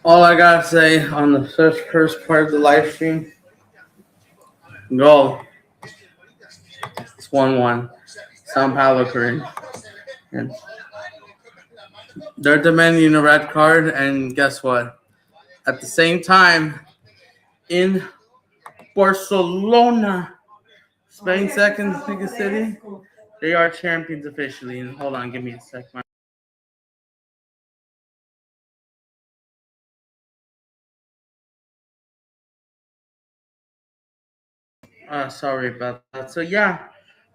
All I gotta say on the first part of the live stream, goal. It's 1-1. Sao Paulo Corinthians. And they're demanding a red card, and guess what? At the same time, in Barcelona, Spain's second biggest city, they are champions officially. And hold on, give me a second. Sorry about that. So yeah,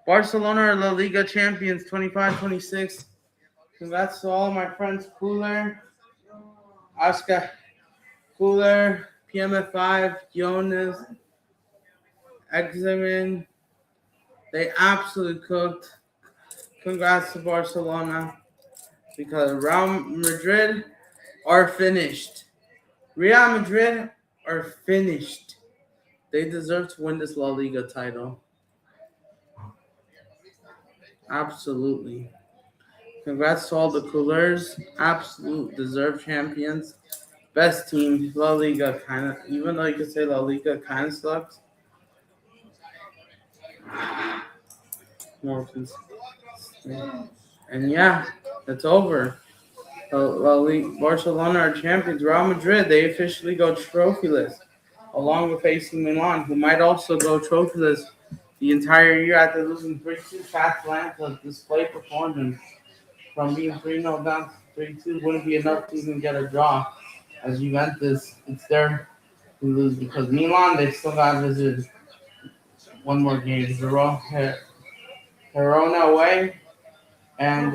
Barcelona are La Liga champions 25-26. Congrats to all my friends Cooler, Oscar Cooler, PMF5, Jonas, Examen. They absolutely cooked. Congrats to Barcelona because Real Madrid are finished. Real Madrid are finished. They deserve to win this La Liga title. Absolutely. Congrats to all the coolers. Absolute deserved champions. Best team. La Liga kind of, even though you could say La Liga kind of sucks. More consistent. And yeah, it's over. Barcelona are champions. Real Madrid, they officially go trophyless, along with AC Milan, who might also go trophyless the entire year after losing 3-2 to Atlanta. Display performance from being 3-0 down to 3-2 wouldn't be enough to even get a draw. As Juventus, it's their to lose because Milan, they still got to visit one more game. Verona away and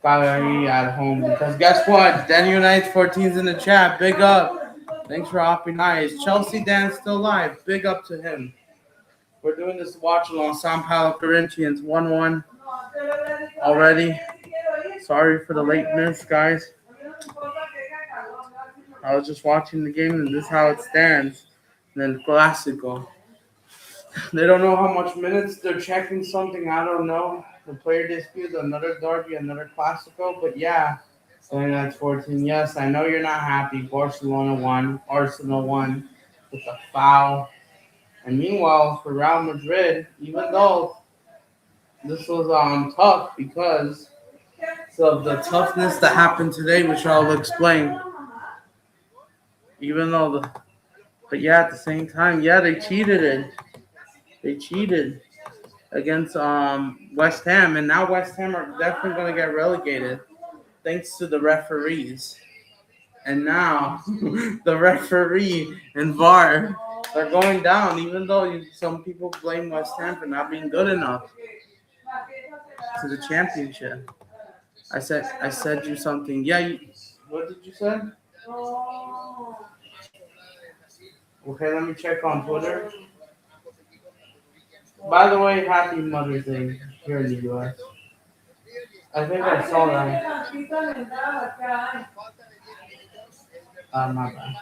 Cagliari at home. Because guess what? Daniel Knight's 14's in the chat. Big up. Thanks for hopping on. Is Chelsea Dan still live? Big up to him. We're doing this Watchalong. Sao Paulo Corinthians 1-1 already. Sorry for the lateness, guys. I was just watching the game, and this is how it stands. And then Clásico. They don't know how much minutes they're checking something. I don't know. The player dispute, another derby, another Clásico. But yeah, saying that's 14. Yes, I know you're not happy. Barcelona won. Arsenal won with a foul. And meanwhile, for Real Madrid, even though this was tough because of the toughness that happened today, which I'll explain. Even though but yeah, at the same time, yeah, they cheated it. They cheated against West Ham, and now West Ham are definitely going to get relegated thanks to the referees. And now the referee and VAR are going down, even though some people blame West Ham for not being good enough to the championship. I said you something. Yeah, what did you say? Okay, let me check on Twitter. By the way, happy Mother's Day here in the U.S. I think I saw that. My bad.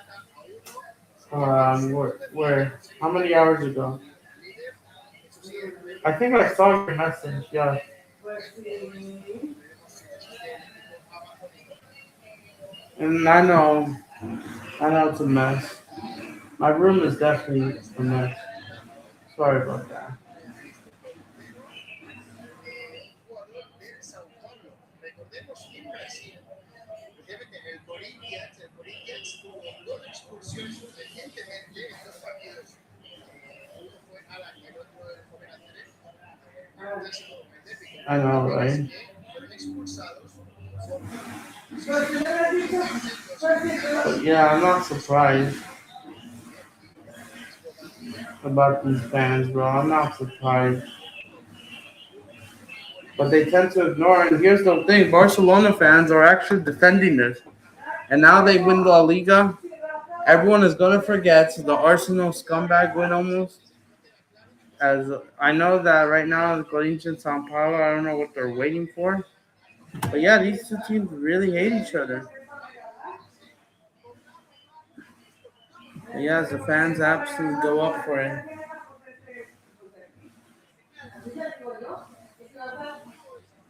Where? How many hours ago? I think I saw your message. Yeah. And I know it's a mess. My room is definitely a mess. Sorry about that. I know, right? But yeah, I'm not surprised about these fans, bro. I'm not surprised. But they tend to ignore it. And here's the thing, Barcelona fans are actually defending this. And now they win La Liga. Everyone is going to forget the Arsenal scumbag win almost. As I know that right now, the Corinthians, Sao Paulo, I don't know what they're waiting for. But yeah, these two teams really hate each other. But yeah, the fans absolutely go up for it.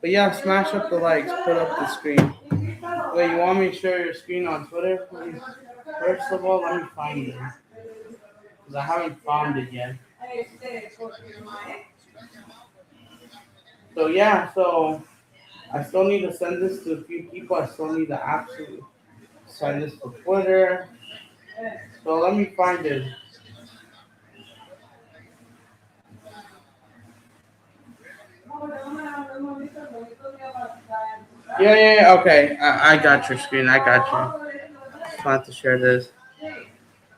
But yeah, smash up the likes, put up the screen. Wait, you want me to share your screen on Twitter? Please? First of all, let me find it. Because I haven't found it yet. So, yeah, so I still need to send this to a few people. I still need to actually send this to Twitter. So, let me find it. Yeah, okay. I got your screen. I got you. Just want to share this.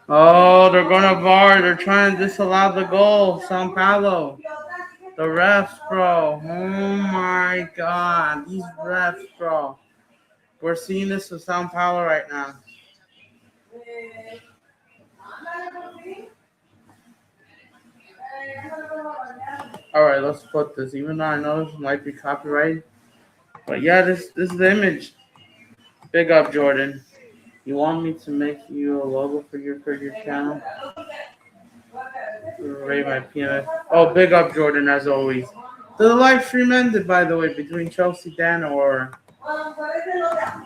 Oh, they're going to VAR. They're trying to disallow the goal. Sao Paulo. The refs, bro. Oh my God. These refs, bro. We're seeing this with Sao Paulo right now. Alright, let's put this. Even though I know this might be copyrighted. But yeah, this is the image. Big up, Jordan. You want me to make you a logo for your channel? Rate my PMF. Oh, big up, Jordan, as always. The live stream ended, by the way, between Chelsea Dan or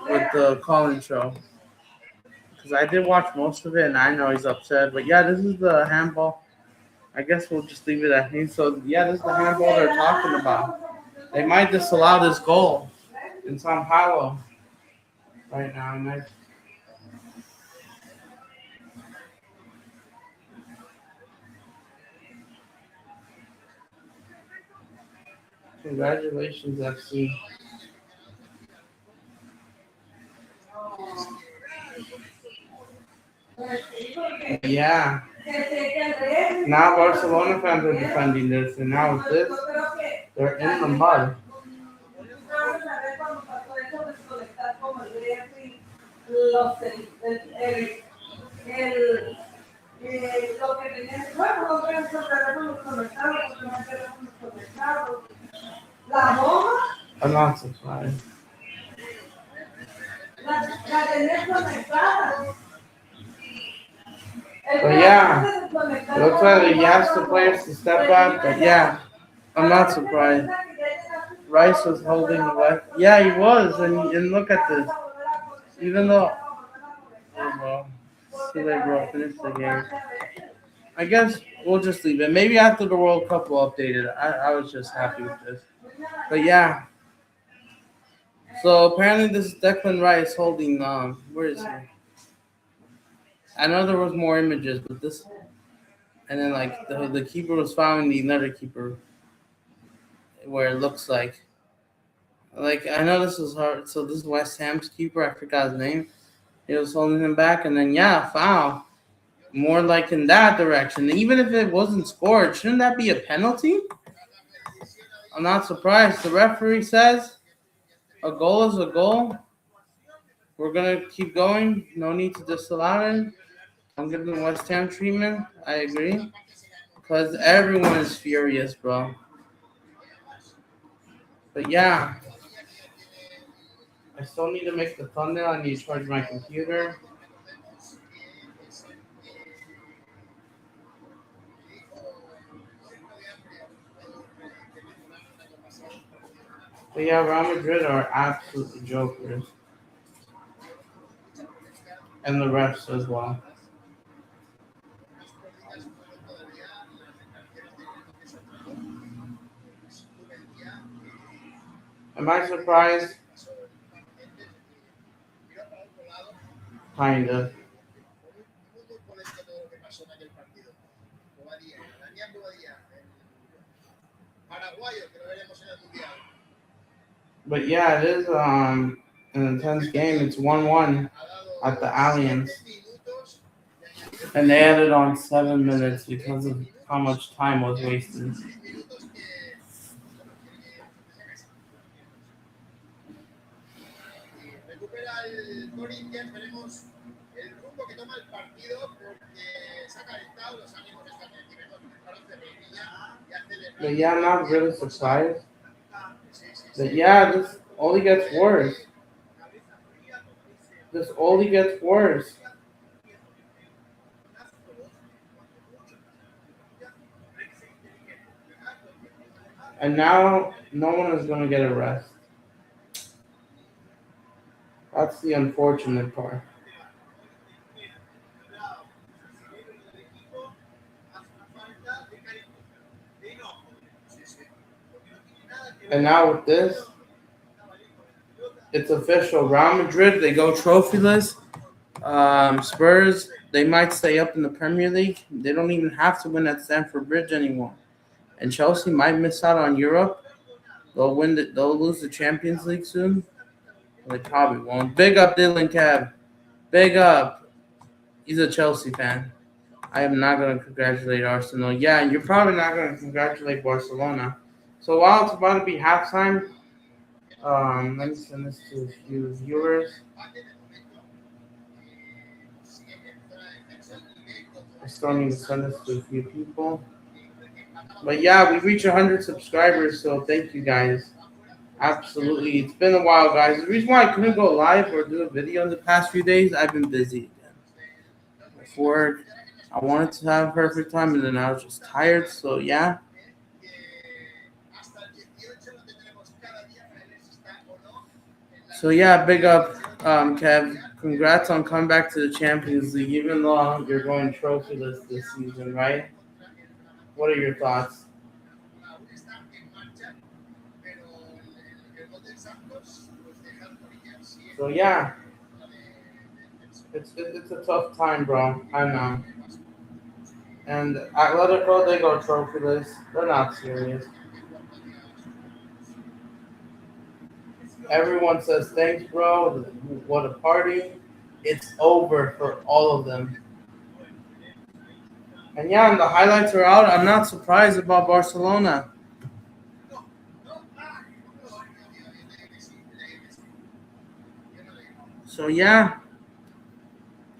with the Colin show. Because I did watch most of it, and I know he's upset. But yeah, this is the handball. I guess we'll just leave it at him. So yeah, this is the handball they're talking about. They might disallow this goal in Sao Paulo right now. Congratulations, FC. Yeah. Now Barcelona fans are defending this, and now with this, they're in the mud. I'm not surprised. But yeah, it looks like he asked the players to step up, but yeah, I'm not surprised. Rice was holding the left. Yeah, he was, and look at this. Even though, oh, bro, too late, bro. Finish the game. I guess we'll just leave it. Maybe after the World Cup we'll update it. I was just happy with this. But yeah. So apparently this is Declan Rice holding where is he? I know there was more images, but this and then like the keeper was following the another keeper where it looks like I know this is hard. So this is West Ham's keeper, I forgot his name. He was holding him back and then yeah, foul. More like in that direction. Even if it wasn't scored, shouldn't that be a penalty? I'm not surprised. The referee says a goal is a goal. We're going to keep going. No need to disallow it. I'm giving West Ham treatment. I agree. Because everyone is furious, bro. But yeah. I still need to make the thumbnail. I need to charge my computer. But yeah, Real Madrid are absolutely jokers. And the refs as well. Am I surprised? Kind of. But yeah, it is an intense game. It's 1-1 at the Allianz. And they added on 7 minutes because of how much time was wasted. But yeah, I'm not really surprised. But yeah, this only gets worse. This only gets worse. And now no one is going to get a rest. That's the unfortunate part. And now with this, it's official. Real Madrid, they go trophyless. Spurs, they might stay up in the Premier League. They don't even have to win at Stamford Bridge anymore. And Chelsea might miss out on Europe. They'll lose the Champions League soon. They probably won't. Big up Dylan Cab. Big up. He's a Chelsea fan. I am not going to congratulate Arsenal. Yeah, you're probably not going to congratulate Barcelona. So while it's about to be halftime, let me send this to a few viewers. I still need to send this to a few people. But yeah, we reached 100 subscribers, so thank you guys. Absolutely. It's been a while, guys. The reason why I couldn't go live or do a video in the past few days, I've been busy again. With work, I wanted to have a perfect time, and then I was just tired, so yeah. So yeah, big up, Kev. Congrats on coming back to the Champions League, even though you're going trophyless this season, right? What are your thoughts? So yeah, it's a tough time, bro. I know. And Atletico, they go trophyless. They're not serious. Everyone says thanks, bro. What a party. It's over for all of them. And yeah, and the highlights are out. I'm not surprised about Barcelona. So yeah,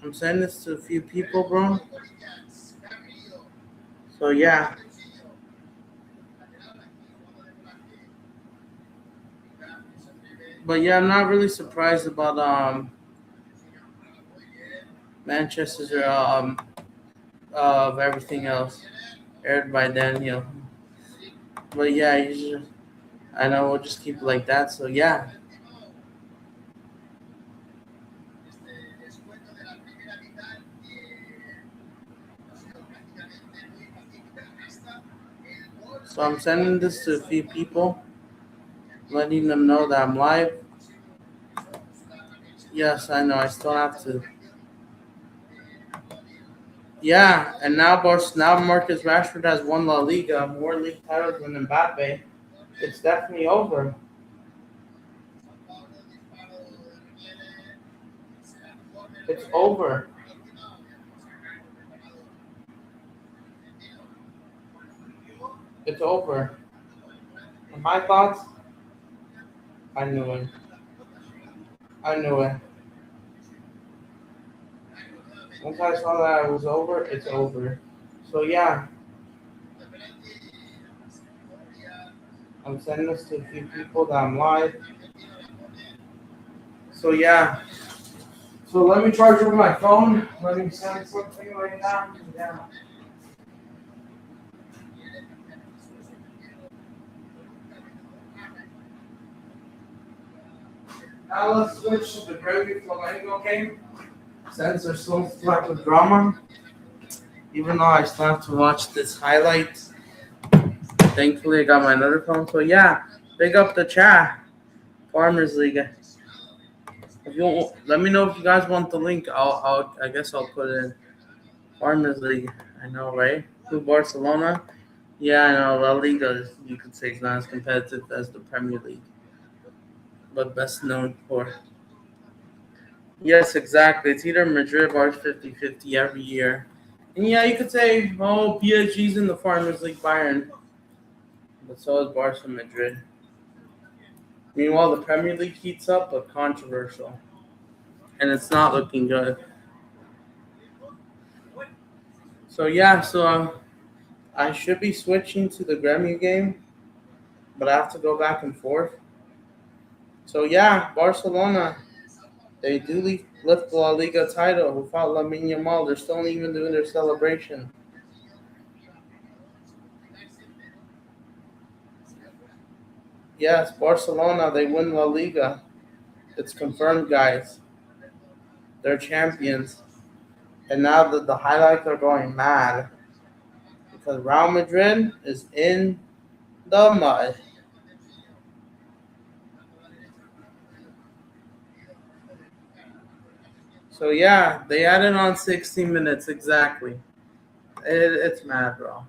I'm sending this to a few people, bro. So yeah. But yeah, I'm not really surprised about Manchester's of everything else aired by Daniel. But yeah, I know we'll just keep it like that. So yeah. So I'm sending this to a few people, letting them know that I'm live. Yes, I know. I still have to. Yeah, and now Marcus Rashford has won La Liga, more league titles than Mbappe. It's definitely over. It's over. It's over. And my thoughts? I knew it. I knew it. Once I saw that it was over, it's over. So yeah, I'm sending this to a few people that I'm live. So yeah. So let me charge over my phone. Let me send something right now. Yeah. Now let's switch to the Gravy Flamnego game. Since there's so much of drama, even though I still have to watch this highlight. Thankfully, I got my other phone. So yeah, big up the chat, Farmers League. If you want, let me know if you guys want the link. I guess I'll put it in Farmers League. I know, right? To Barcelona. Yeah, I know. La Liga, you could say, is not as competitive as the Premier League, but best known for. Yes, exactly. It's either Madrid or 50-50 every year. And yeah, you could say, oh, PSG's in the Farmers League Bayern, but so is Barca Madrid. Meanwhile, the Premier League heats up, but controversial. And it's not looking good. So yeah, I should be switching to the Gremio game, but I have to go back and forth. So yeah, Barcelona, they do lift the La Liga title without Lamine Yamal. They're still even doing their celebration. Yes, Barcelona, they win La Liga. It's confirmed, guys. They're champions. And now the highlights are going mad because Real Madrid is in the mud. So yeah, they added on 60 minutes exactly. It's mad, bro.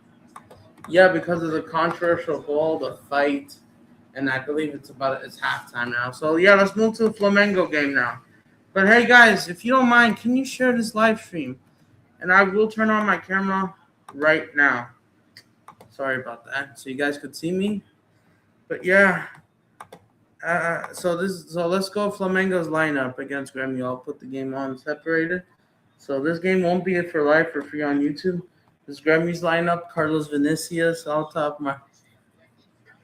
Yeah, because of the controversial goal, the fight, and I believe it's halftime now. So yeah, let's move to the Flamengo game now. But hey guys, if you don't mind, can you share this live stream? And I will turn on my camera right now. Sorry about that. So you guys could see me. But yeah. So let's go Flamengo's lineup against Gremio. I'll put the game on separated. So this game won't be for live for free on YouTube. This Gremio's lineup: Carlos Vinicius, all top.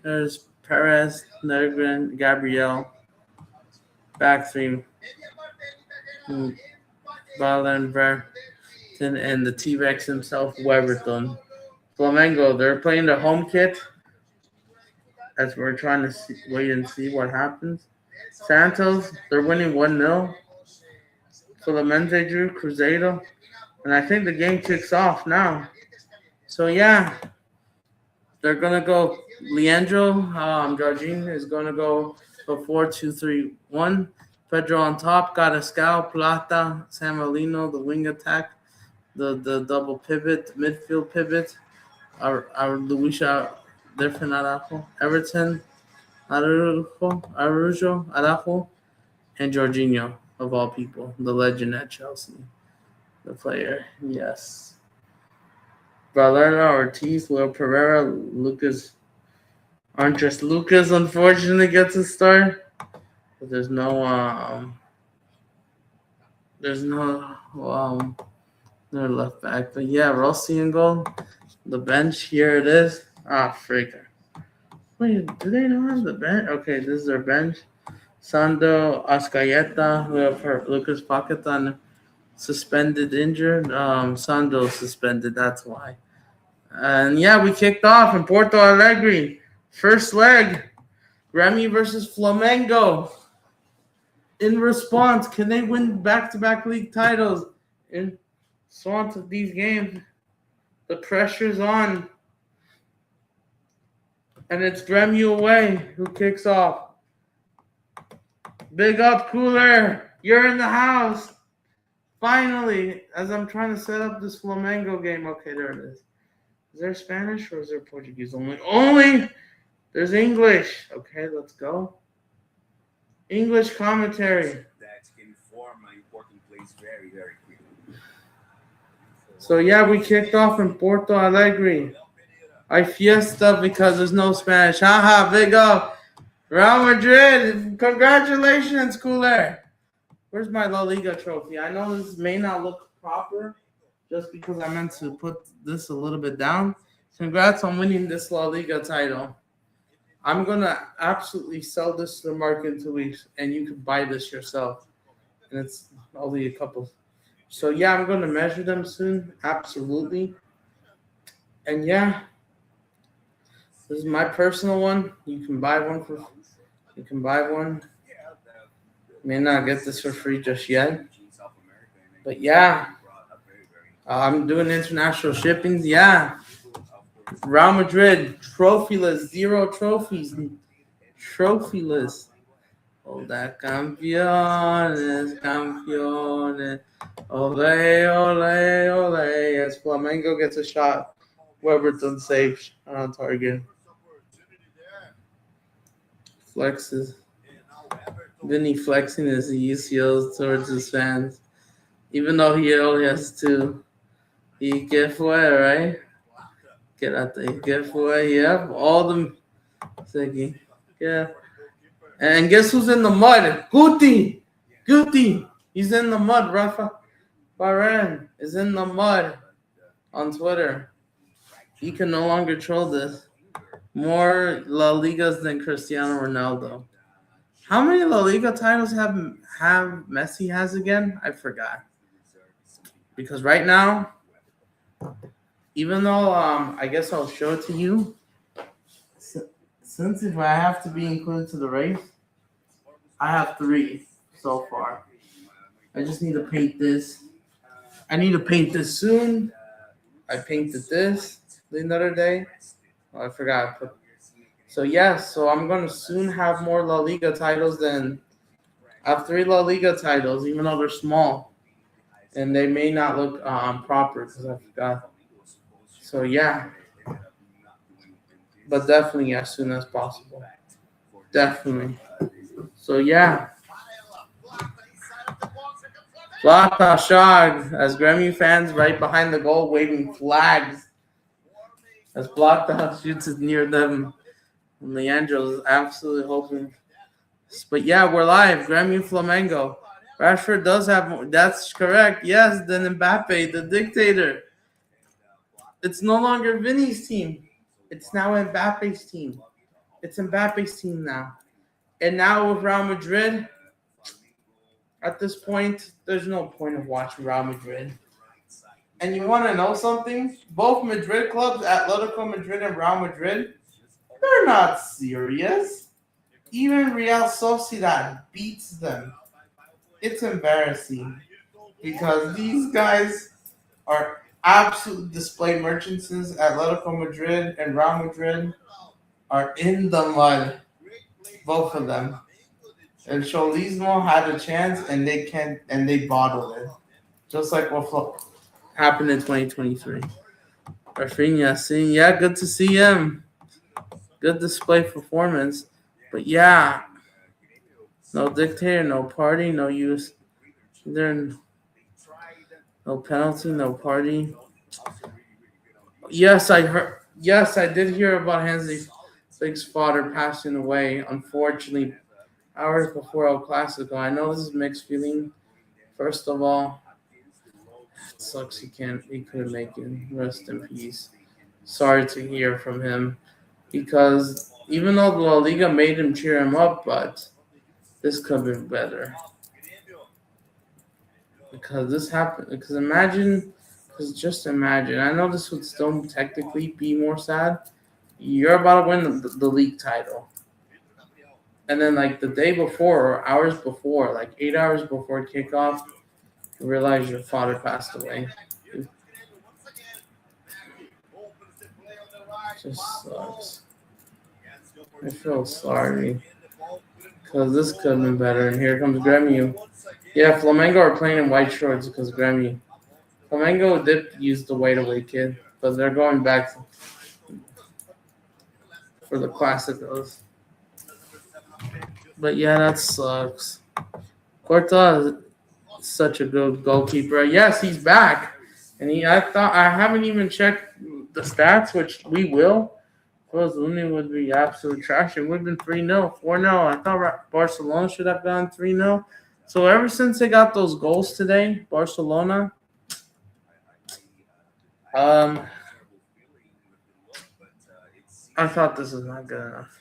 There's Perez, Negrin, Gabriel, back three, Balen, Verton, and the T-Rex himself, Weberton. Flamengo, they're playing the home kit as we're trying to wait and see what happens. Santos, they're winning 1-0. Clemente drew Cruzeiro. And I think the game kicks off now. So, yeah, they're going to go. Leandro, Jorginho is going to go for 4-2-3-1. Pedro on top, Gariscal, Plata, San Marino, the wing attack, the double pivot, midfield pivot. Our Luisha Defin Araujo, Everton, Araujo, and Jorginho, of all people, the legend at Chelsea, the player, yes. Valera, Ortiz, Will Pereira, Lucas, Andres Lucas, unfortunately gets a start, but there's no their left back. But yeah, Rossi in goal. The bench, here it is. Freaker. Wait, do they not have the bench? Okay, this is their bench. Sando Ascayeta, Lucas Paquetan suspended, injured. Sando suspended, that's why. And yeah, we kicked off in Porto Alegre. First leg, Remy versus Flamengo. In response, can they win back-to-back league titles? In response of these games, the pressure's on. And it's Gremio away who kicks off. Big up, Cooler. You're in the house. Finally, as I'm trying to set up this Flamengo game. Okay, there it is. Is there Spanish or is there Portuguese only? Only! There's English. Okay, let's go. English commentary. That can form an important place very, very quickly. So yeah, we kicked off in Porto Alegre. I fiesta because there's no Spanish. Haha, big up. Real Madrid. Congratulations, Cooler. Where's my La Liga trophy? I know this may not look proper just because I meant to put this a little bit down. Congrats on winning this La Liga title. I'm going to absolutely sell this to the market in 2 weeks, and you can buy this yourself. And it's only a couple. So, yeah, I'm going to measure them soon. Absolutely. And, yeah, this is my personal one. You can buy one. May not get this for free just yet. But, yeah, I'm doing international shippings. Yeah. Real Madrid, trophyless, 0 trophies. Trophyless. Hola, campeones. Ole, ole, ole. As Flamengo gets a shot, Weberton saves on target. Flexes. Vinny flexing his UCLs towards his fans. Even though he only has 2. Y que fue, right? Que fue, yep. All them. Yeah. And guess who's in the mud? Guti. He's in the mud. Rafa Varane is in the mud on Twitter. He can no longer troll this. More La Ligas than Cristiano Ronaldo. How many La Liga titles have Messi has again? I forgot. Because right now, even though I guess I'll show it to you, since if I have to be included to the race, I have 3 so far. I just need to paint this. I need to paint this soon. I painted this the other day. Oh, I forgot. So yes, so I'm gonna soon have more La Liga titles than I have 3 La Liga titles, even though they're small and they may not look proper because I forgot. So yeah, but definitely as soon as possible. Definitely. So yeah, Plata shot as Gremio fans right behind the goal waving flags as Plata shoots it near them. And Leandro is absolutely hoping. But yeah, we're live. Gremio Flamengo. Rashford does have more. That's correct. Yes, then Mbappe, the dictator. It's no longer Vinny's team. It's now Mbappe's team. It's Mbappe's team now. And now with Real Madrid, at this point, there's no point of watching Real Madrid. And you want to know something? Both Madrid clubs, Atletico Madrid and Real Madrid, they're not serious. Even Real Sociedad beats them. It's embarrassing because these guys are absolute display merchants. Atletico Madrid and Real Madrid are in the mud, both of them. And Cholismo had a chance, and they bottled it, just like what happened in 2023. Rafinha, yeah, good to see him. Good display performance, but yeah, no dictator, no party, no use. There, no penalty, no party. Yes, I heard. Yes, I did hear about Hansi Flick's father passing away. Unfortunately, hours before El Clasico. I know this is mixed feeling. First of all, it sucks he couldn't make it. Rest in peace. Sorry to hear from him because even though La Liga made him cheer him up, but this could have been better. Because this happened. Because just imagine. I know this would still technically be more sad. You're about to win the league title. And then, like, the day before or hours before, like 8 hours before kickoff, you realize your father passed away. It just sucks. I feel sorry. Because this could have been better. And here comes Gremio. Yeah, Flamengo are playing in white shorts because Gremio. Flamengo did use the white away kid, but they're going back for the Clásicos. But yeah, that sucks. Corta is such a good goalkeeper. Yes, he's back. And I haven't even checked the stats, which we will. Because Luni would be absolute trash. It would have been 3-0, 4-0. I thought Barcelona should have gone 3-0. So ever since they got those goals today, Barcelona, I thought this is not good enough.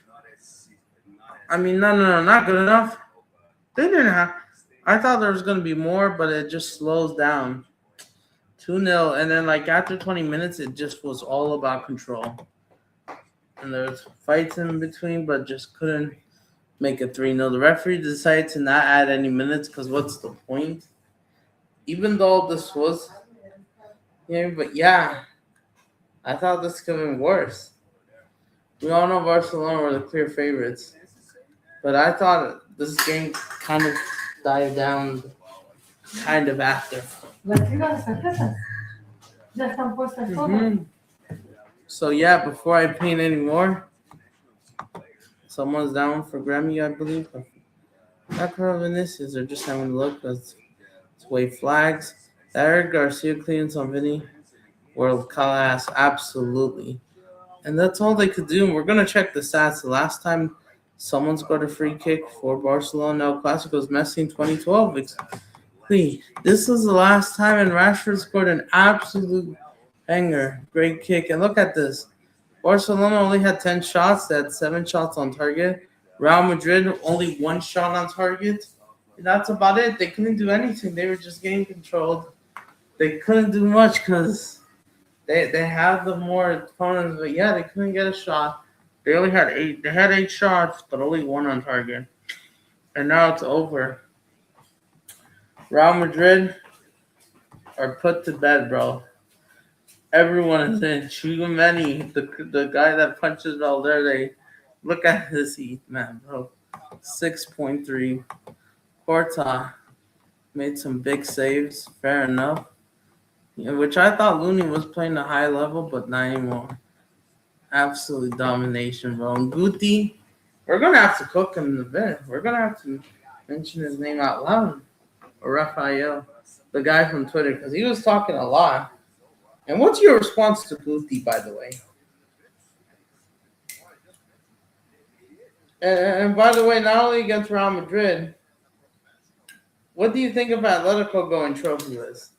I mean, no, not good enough. They didn't have. I thought there was going to be more, but it just slows down. 2-0, and then like after 20 minutes, it just was all about control. And there was fights in between, but just couldn't make it 3-0. The referee decided to not add any minutes because what's the point? Even though this was, but yeah, I thought this could have been worse. We all know Barcelona were the clear favorites, but I thought this game kind of died down kind of after. Mm-hmm. So yeah, before I paint any more, someone's down for Grammy, I believe. Not Vinicius, they're just having a look. Let's wave flags. Eric Garcia cleans on Vinny. World class, absolutely. And that's all they could do. And we're gonna check the stats. The last time someone scored a free kick for Barcelona El Clasico was Messi in 2012. This was the last time, and Rashford scored an absolute banger. Great kick. And look at this. Barcelona only had 10 shots. They had 7 shots on target. Real Madrid only 1 shot on target. And that's about it. They couldn't do anything. They were just getting controlled. They couldn't do much because they had the more opponents. But yeah, they couldn't get a shot. They only had 8. They had 8 shots, but only 1 on target. And now it's over. Real Madrid are put to bed, bro. Everyone is in. Chouameni, the guy that punches Valverde. Look at his heat, man, bro. 6.3. Porta made some big saves. Fair enough. Yeah, which I thought Looney was playing a high level, but not anymore. Absolute domination, bro. And Guti, we're gonna have to cook him in a bit. We're gonna have to mention his name out loud. Or Raphael, the guy from Twitter, because he was talking a lot. And what's your response to Guti, by the way? And by the way, not only against Real Madrid, what do you think of Atletico going trophyless?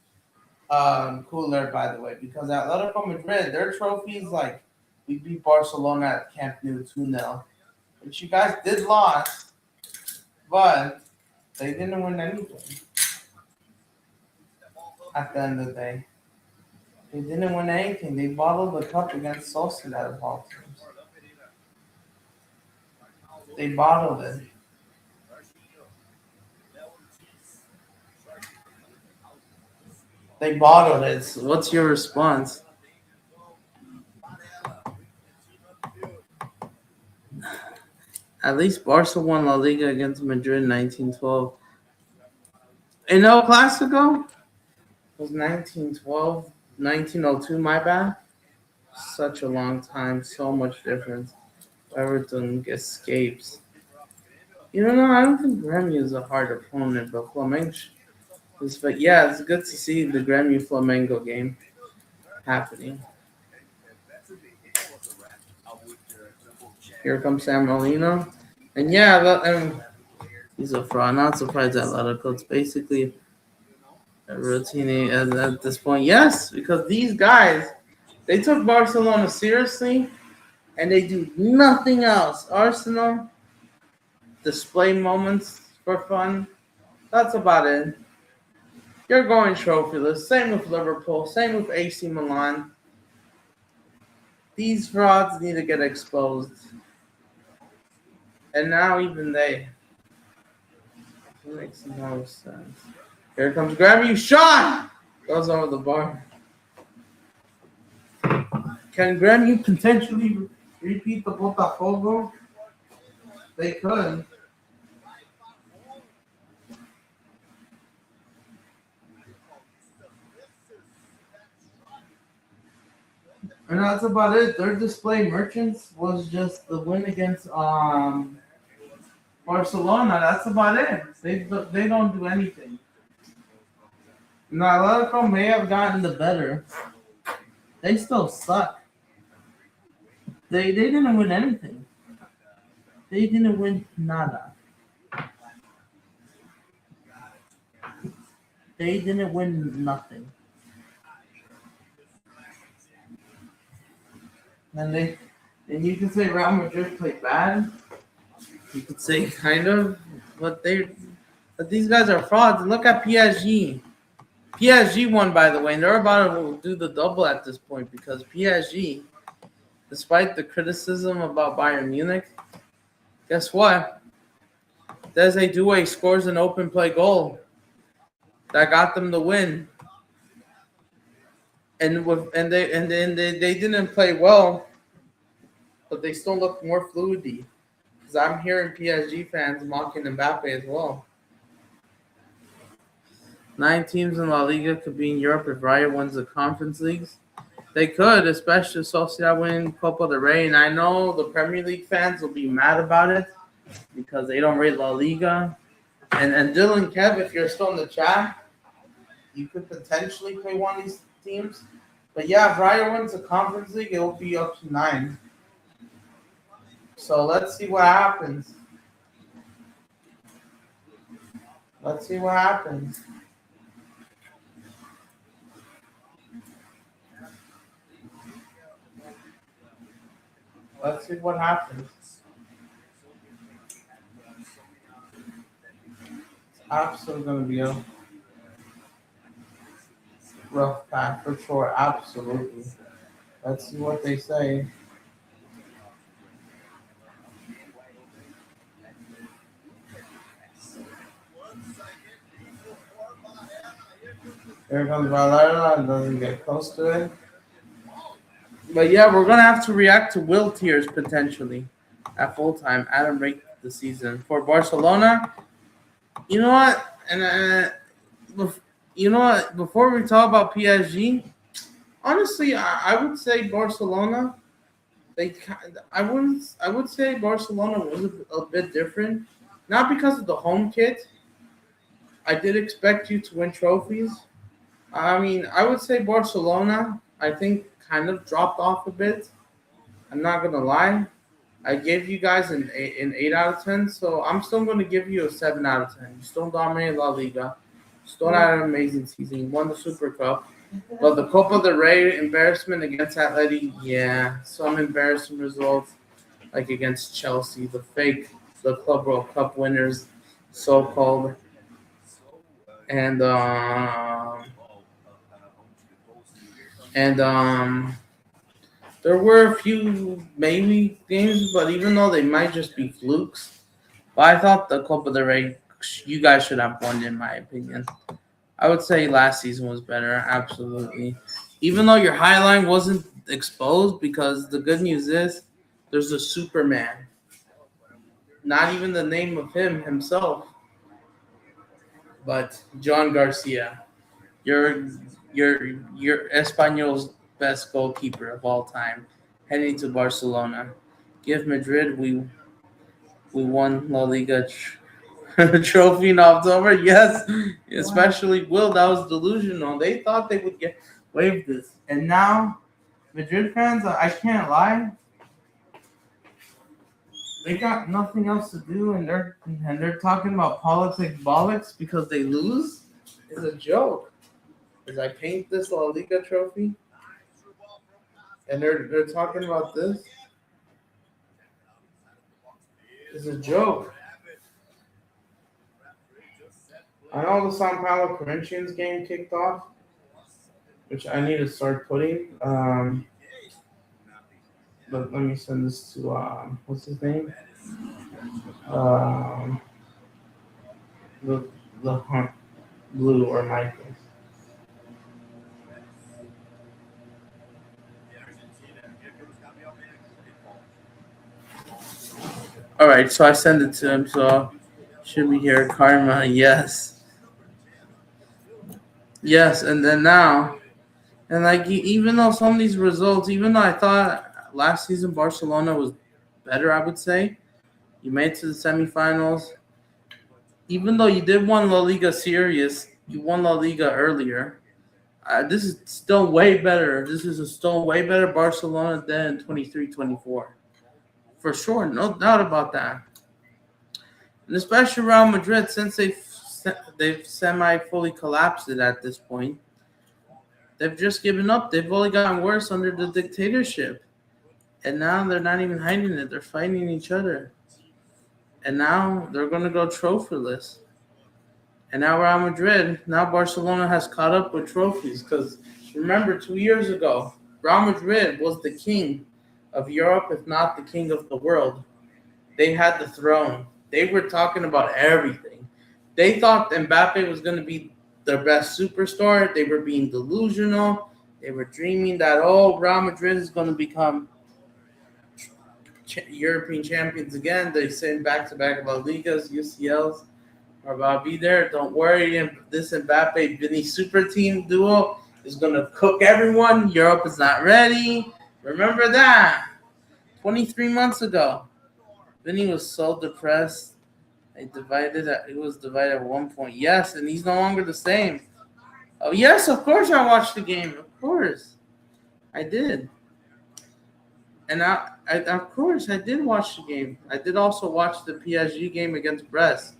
Cooler, by the way, because Atletico Madrid, their trophies, like, we beat Barcelona at Camp Nou 2-0, which you guys did lost, but they didn't win anything at the end of the day. They didn't win anything. They bottled the cup against Sociedad of all teams. They bottled it. They bottled it. So what's your response? At least Barca won La Liga against Madrid in 1912. In El Clasico? It was 1912, 1902, my bad. Such a long time, so much difference. Everton escapes. You know, I don't think Gremio is a hard opponent, but Flamengo is. But yeah, it's good to see the Gremio Flamengo game happening. Here comes San Marino. And yeah, he's a fraud. Not surprised at Atletico. It's basically a routine at this point. Yes, because these guys, they took Barcelona seriously and they do nothing else. Arsenal, display moments for fun. That's about it. You're going trophyless. Same with Liverpool. Same with AC Milan. These frauds need to get exposed. And now even they. It makes no sense. Here comes Grammy. Shot! Goes over the bar. Can Grammy potentially repeat the Botafogo? They could. And that's about it. Their display merchants was just the win against Barcelona. That's about it. They don't do anything. Now, Atletico may have gotten the better. They still suck. They didn't win anything. They didn't win nada. They didn't win nothing. And you can say Real Madrid played bad. You could say kind of, but these guys are frauds. And look at PSG. PSG won, by the way, and they're about to do the double at this point because PSG, despite the criticism about Bayern Munich, guess what? Desiree Doué scores an open play goal that got them the win. And they didn't play well, but they still look more fluidy. Because I'm hearing PSG fans mocking Mbappe as well. 9 teams in La Liga could be in Europe if Rayo wins the Conference Leagues. They could, especially if Sociedad win Copa del Rey. And I know the Premier League fans will be mad about it because they don't rate La Liga. And Dylan Kev, if you're still in the chat, you could potentially play one of these teams. But yeah, if Rayo wins the Conference League, it will be up to 9. So let's see what happens. Let's see what happens. Let's see what happens. It's absolutely going to be a rough path for sure. Absolutely. Let's see what they say. Here comes Valera and doesn't get close to it. But yeah, we're gonna have to react to Will Tears potentially at full time. Adam rate the season for Barcelona. You know what? You know what? Before we talk about PSG, honestly, I would say Barcelona. I would say Barcelona was a bit different, not because of the home kit. I did expect you to win trophies. I mean, I would say Barcelona. I think kind of dropped off a bit. I'm not gonna lie. I gave you guys an 8 out of 10, so I'm still gonna give you a 7 out of 10. You still dominated La Liga. Still had an amazing season. You won the Super Cup. But the Copa del Rey embarrassment against Atleti, yeah, some embarrassing results like against Chelsea, the Club World Cup winners, so called, and and there were a few maybe games, but even though they might just be flukes, but I thought the Copa del Rey you guys should have won in my opinion. I would say last season was better, absolutely. Even though your high line wasn't exposed, because the good news is there's a Superman. Not even the name of him himself, but John Garcia. You're you're Espanol's best goalkeeper of all time, heading to Barcelona. Give Madrid we won La Liga trophy in October. Yes, especially Will. That was delusional. They thought they would get wave this, and now Madrid fans, I can't lie, they got nothing else to do, and they're talking about politics bollocks because they lose. It's a joke. As I paint this La Liga trophy, and they're talking about this. It's a joke. I know the Sao Paulo Corinthians game kicked off, which I need to start putting. Let me send this to what's his name? Um, the Hunt Blue or Michael. All right, so I send it to him. So should be here. Karma, yes, yes, and then now, and like even though some of these results, even though I thought last season Barcelona was better, I would say you made it to the semifinals. Even though you did won La Liga Series, you won La Liga earlier. This is still way better. This is a still way better Barcelona than 23-24. For sure, no doubt about that. And especially Real Madrid, since they've semi fully collapsed it at this point, they've just given up. They've only gotten worse under the dictatorship, and now they're not even hiding it. They're fighting each other, and now they're gonna go trophyless. And now Real Madrid, now Barcelona has caught up with trophies. Because remember, 2 years ago, Real Madrid was the king of Europe, if not the king of the world. They had the throne. They were talking about everything. They thought Mbappe was going to be their best superstar. They were being delusional. They were dreaming that, oh, Real Madrid is going to become European champions again. They sent back-to-back La Ligas, UCLs are about to be there. Don't worry. This Mbappe Vinny super team duo is going to cook everyone. Europe is not ready. Remember that 23 months ago. Vinny was so depressed. It was divided at one point. Yes, and he's no longer the same. Oh yes, of course I watched the game. Of course, I did. And of course I did watch the game. I did also watch the PSG game against Brest,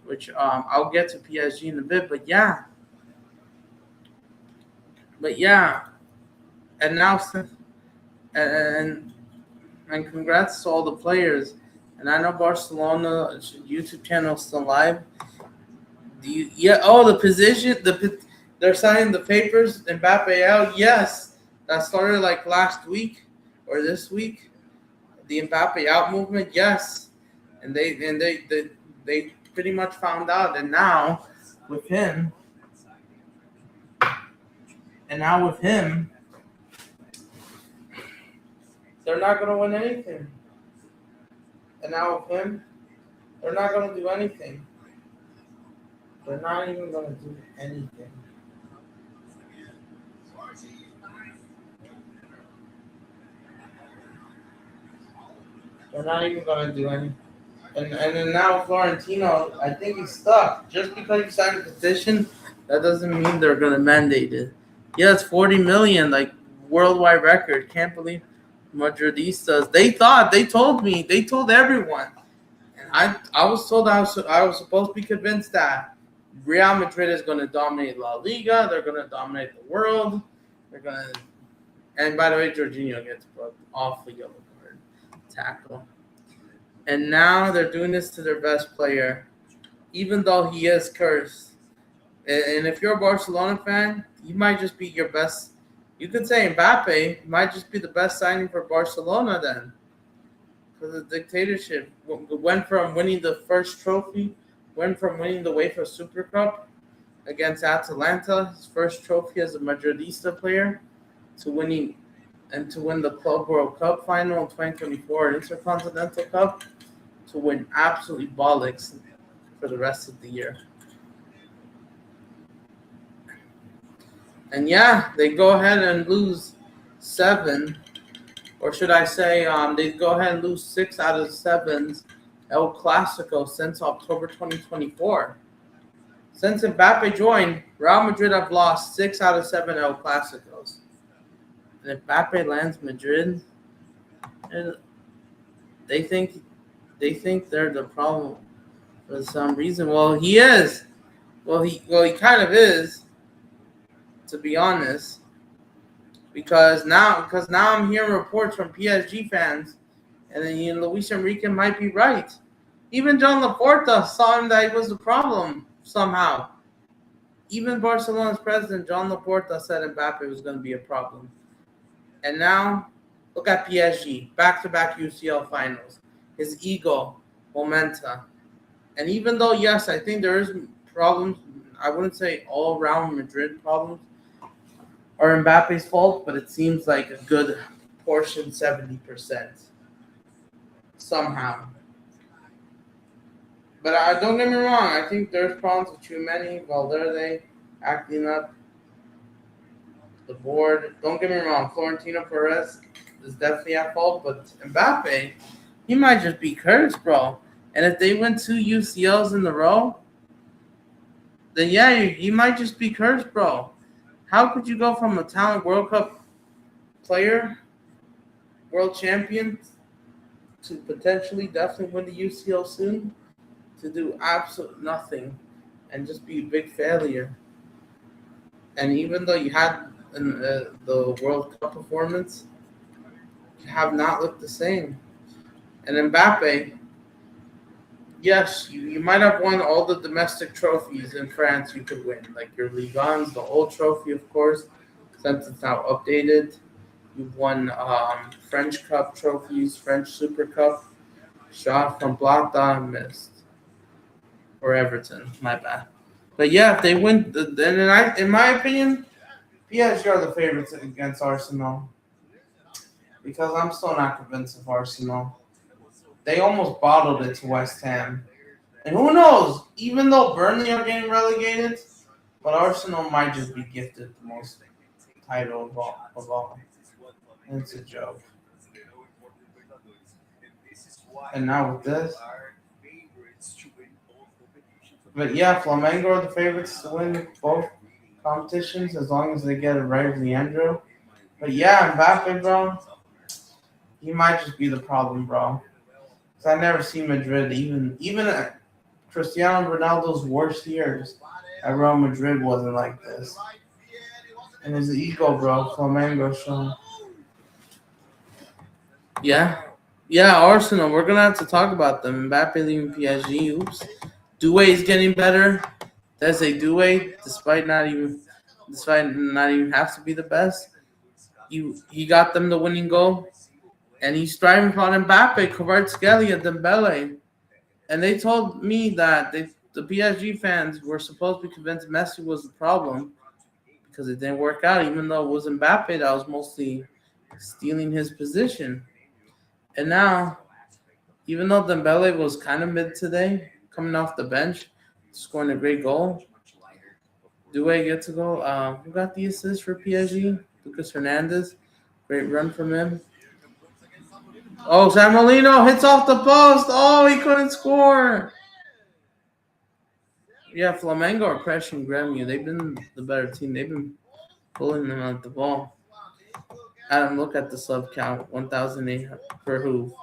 which I'll get to PSG in a bit. But yeah, and now and and congrats to all the players. And I know Barcelona YouTube channel is still live. Do you? Yeah. Oh, the position. They're signing the papers. Mbappe out. Yes, that started like last week or this week. The Mbappe out movement. Yes, and they pretty much found out. And now with him, And now with him, they're not going to win anything. And now with him, they're not going to do anything. They're not even going to do anything. They're not even going to do anything. And then now Florentino, I think he's stuck. Just because he signed a petition, that doesn't mean they're going to mandate it. Yeah, it's 40 million, like worldwide record. Can't believe Madridistas. They told everyone. And I was told I was supposed to be convinced that Real Madrid is going to dominate La Liga. They're going to dominate the world. They're going to. And by the way, Jorginho gets booked off the yellow card tackle. And now they're doing this to their best player, even though he is cursed. And if you're a Barcelona fan, he might just be your best. You could say Mbappe might just be the best signing for Barcelona then. Because the dictatorship went from winning the first trophy, went from winning the UEFA Super Cup against Atalanta, his first trophy as a Madridista player, to win the Club World Cup final in 2024, Intercontinental Cup, to win absolutely bollocks for the rest of the year. And yeah, they go ahead and lose 7, or should I say, they go ahead and lose 6 out of 7 El Clasico since October 2024. Since Mbappe joined, Real Madrid have lost 6 out of 7 El Clasicos. And if Mbappe lands Madrid, they think they're the problem for some reason. Well, he is. Well, he kind of is, to be honest. Because now I'm hearing reports from PSG fans, and then Luis Enrique might be right. Even John Laporta saw him that he was the problem somehow. Even Barcelona's president John Laporta said Mbappe was going to be a problem. And now, look at PSG, back-to-back UCL finals. His ego, momenta. And even though, yes, I think there is problems, I wouldn't say all-round Madrid problems are Mbappe's fault, but it seems like a good portion, 70%. Somehow. But don't get me wrong, I think there's problems with Tchouameni, Valverde acting up. The board, don't get me wrong, Florentino Perez is definitely at fault, but Mbappe, he might just be cursed, bro. And if they win 2 UCLs in a row, then yeah, you might just be cursed, bro. How could you go from a talent World Cup player, world champion, to potentially definitely win the UCL soon, to do absolute nothing and just be a big failure? And even though you had the World Cup performance, you have not looked the same. And Mbappe, yes, you might have won all the domestic trophies in France you could win, like your Liga, the old trophy, of course, since it's now updated. You've won French Cup trophies, French Super Cup, shot from Plata, missed. Or Everton, my bad. But yeah, if they win, then in my opinion, PSG are the favorites against Arsenal. Because I'm still not convinced of Arsenal. They almost bottled it to West Ham. And who knows, even though Burnley are getting relegated, but Arsenal might just be gifted the most title of all. And it's a joke. And now with this. But yeah, Flamnego are the favorites to win both competitions as long as they get it right with Leandro. But yeah, Mbappe, bro, he might just be the problem, bro. Because I never seen Madrid, even at Cristiano Ronaldo's worst years at Real Madrid wasn't like this. And his ego, bro, Flamengo shown. Yeah. Yeah, Arsenal, we're going to have to talk about them. Mbappe leaving PSG, oops. Doué is getting better. Desiree Doué, despite not even have to be the best, he got them the winning goal, and he's striving for Mbappe, Kvaratskhelia, Dembele, and they told me that the PSG fans were supposed to be convinced Messi was the problem because it didn't work out. Even though it was Mbappe that was mostly stealing his position. And now, even though Dembele was kind of mid today, coming off the bench, scoring a great goal, Doué gets a goal. Who got the assist for PSG? Lucas Hernandez. Great run from him. Oh, San Molino hits off the post. Oh, he couldn't score. Yeah, Flamengo are pressing Gremio. They've been the better team. They've been pulling them out the ball. Adam, look at the sub count. 1,800 for who?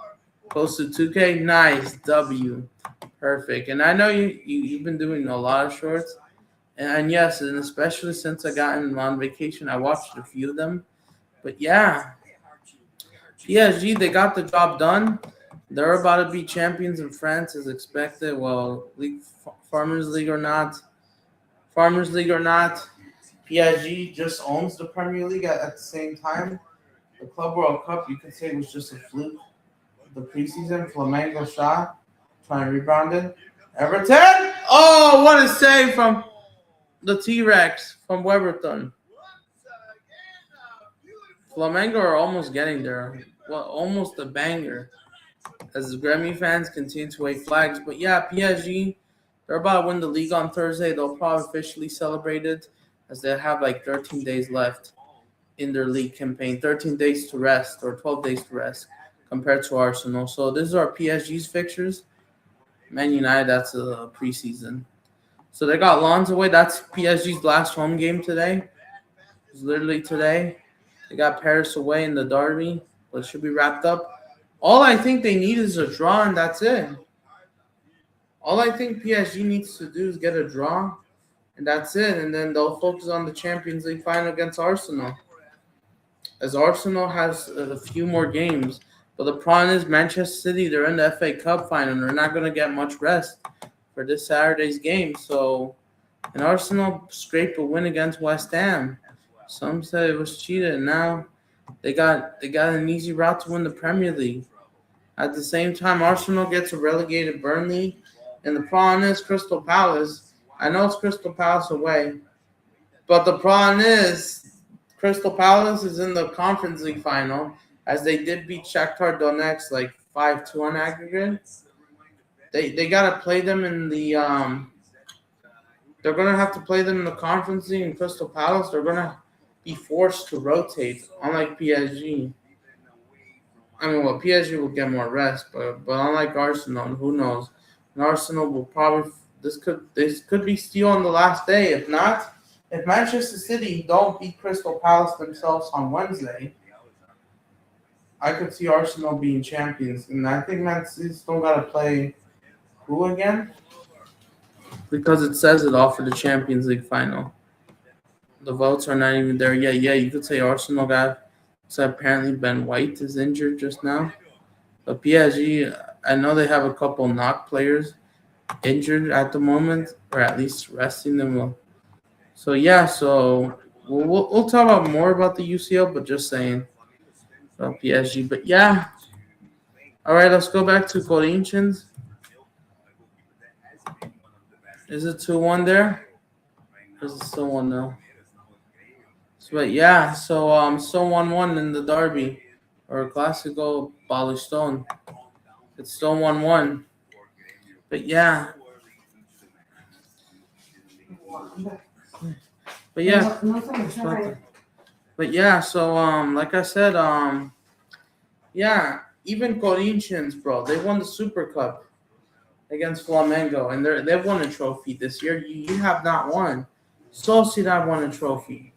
Close to 2K. Nice. W. Perfect. And I know you've been doing a lot of shorts. And yes, and especially since I got on vacation, I watched a few of them. But yeah, PSG, they got the job done. They're about to be champions in France as expected. Well, Farmers League or not, PSG just owns the Premier League at the same time. The Club World Cup, you could say, was just a fluke. The preseason, Flamnego shot, trying to rebound it. Everton! Oh, what a save from the T-Rex from Weberton. Flamengo are almost getting there. Well, almost a banger. As the Grammy fans continue to wave flags. But yeah, PSG, they're about to win the league on Thursday. They'll probably officially celebrate it as they have like 13 days left in their league campaign. 13 days to rest or 12 days to rest compared to Arsenal. So this is our PSG's fixtures. Man United, that's a preseason. So they got Lens away. That's PSG's last home game today. It's literally today. They got Paris away in the derby, but it should be wrapped up. All I think they need is a draw, and that's it. All I think PSG needs to do is get a draw, and that's it. And then they'll focus on the Champions League final against Arsenal. As Arsenal has a few more games. But the problem is Manchester City, they're in the FA Cup final. They're not going to get much rest for this Saturday's game. So, and Arsenal scraped a win against West Ham. Some said it was cheated. Now they got an easy route to win the Premier League. At the same time, Arsenal gets a relegated Burnley. And the problem is Crystal Palace. I know it's Crystal Palace away. But the problem is Crystal Palace is in the Conference League final as they did beat Shakhtar Donetsk like 5-2 on aggregate. They got to play them in the they're going to have to play them in the Conference League in Crystal Palace. They're going to be forced to rotate, unlike PSG. I mean, well, PSG will get more rest, but unlike Arsenal, who knows? And Arsenal will probably this could be still on the last day. If not, if Manchester City don't beat Crystal Palace themselves on Wednesday, I could see Arsenal being champions. And I think Man City still got to play who again? Because it says it all for the Champions League final. The votes are not even there yet. Yeah, you could say Arsenal got. So apparently Ben White is injured just now. But PSG, I know they have a couple knock players injured at the moment, or at least resting them. So yeah, so we'll talk about more about the UCL, but just saying about PSG. But yeah, all right, let's go back to Corinthians. Is it 2-1 there? Or is it still 1-0? But yeah, so still 1-1 in the derby or Clásico Paulistón. It's still 1-1. But yeah. But yeah, so like I said, yeah, even Corinthians, bro, they won the Super Cup against Flamengo, and they've won a trophy this year. You have not won. Sociedad won a trophy.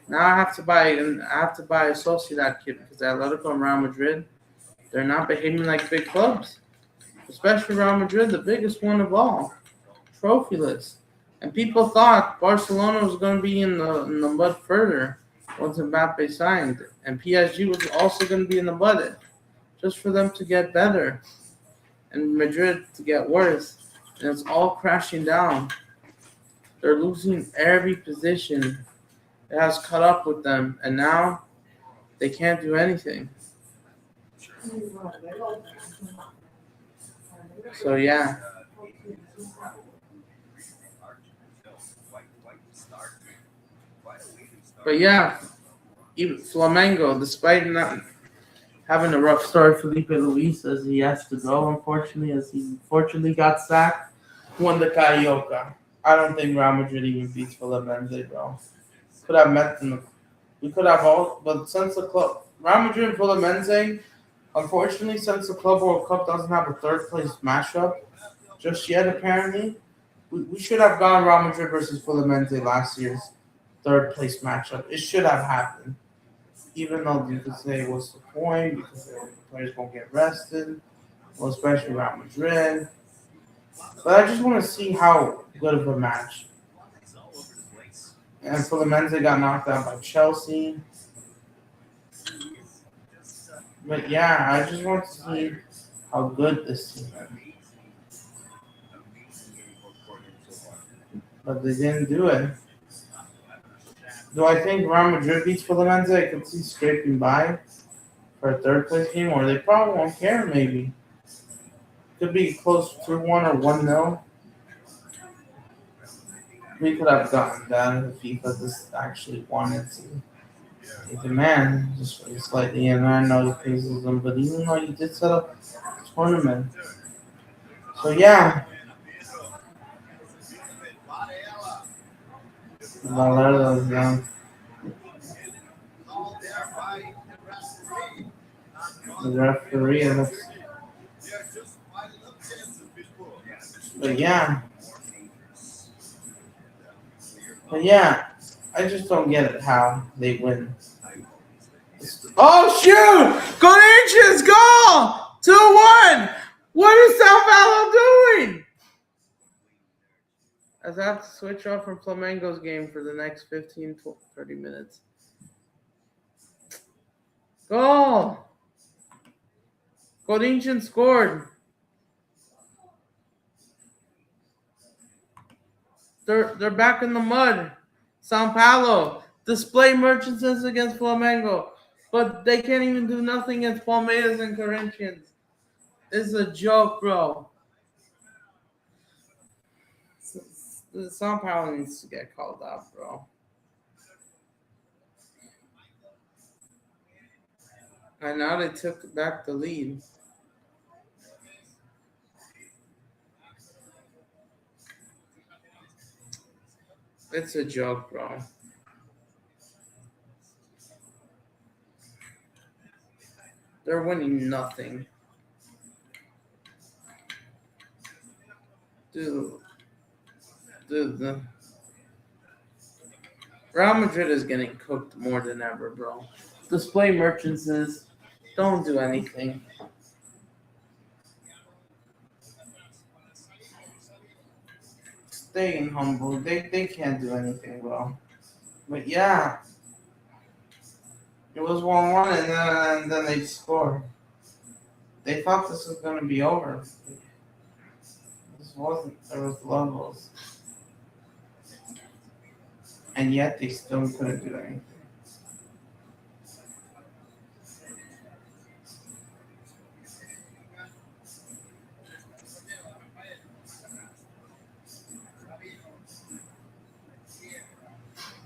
Now I have to buy a Sociedad kit because Atletico and Real Madrid, they're not behaving like big clubs. Especially Real Madrid, the biggest one of all, trophyless. And people thought Barcelona was going to be in the mud further once Mbappe signed. And PSG was also going to be in the mud just for them to get better and Madrid to get worse. And it's all crashing down. They're losing every position. It has caught up with them, and now they can't do anything. So yeah. But yeah, even Flamengo, despite not having a rough start, Felipe Luis as he has to go, unfortunately, as he unfortunately got sacked, won the Carioca. I don't think Real Madrid even beats Fluminense, bro. Could have met them. We could have all, but since the club, Real Madrid and Fluminense, unfortunately, since the Club World Cup doesn't have a third place matchup just yet, apparently, we should have gone Real Madrid versus Fluminense last year's third place matchup. It should have happened. Even though you could say what's the point because the players won't get rested, well, especially Real Madrid. But I just want to see how good of a match. And Fluminense got knocked out by Chelsea. But yeah, I just want to see how good this team is. But they didn't do it. Do I think Real Madrid beats Fluminense? I could see scraping by for a third place game, or they probably won't care maybe. Could be close 2-1 or 1-0. We could have gotten that if FIFA just actually wanted to. He demand just slightly, and I know he praises them, but even though you did set up a tournament. So yeah, Valera's young. The referee looks, but yeah. But yeah, I just don't get it how they win. Oh shoot! Corinthians goal! 2-1! What is Sao Paulo doing? As I have to switch off from Flamengo's game for the next 15, 30 minutes. Goal! Corinthians scored. They're back in the mud. Sao Paulo display merchants against Flamengo, but they can't even do nothing against Palmeiras and Corinthians. It's a joke, bro. Sao Paulo needs to get called out, bro. And now they took back the lead. It's a joke, bro. They're winning nothing. Dude, the Real Madrid is getting cooked more than ever, bro. Display merchants don't do anything. Staying humble. They can't do anything, bro. But yeah, it was 1-1 and then they scored. They thought this was gonna be over. This wasn't. There was levels. And yet they still couldn't do anything.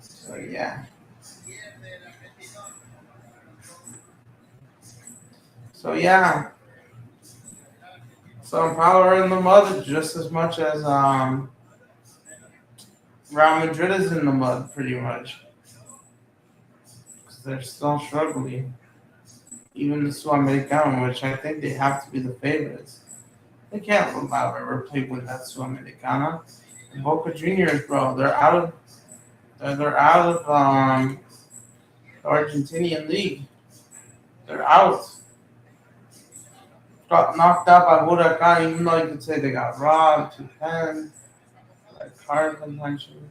So yeah. So yeah. So Paulo are in the mud just as much as Real Madrid is in the mud, pretty much. Because they're still struggling. Even the Sudamericano, which I think they have to be the favorites. They can't allow River Plate win that Sudamericana. And Boca Juniors, bro, they're out of the Argentinian league. They're out. Got knocked out by Huracan, even though you could say they got robbed, 2-10, like card contention.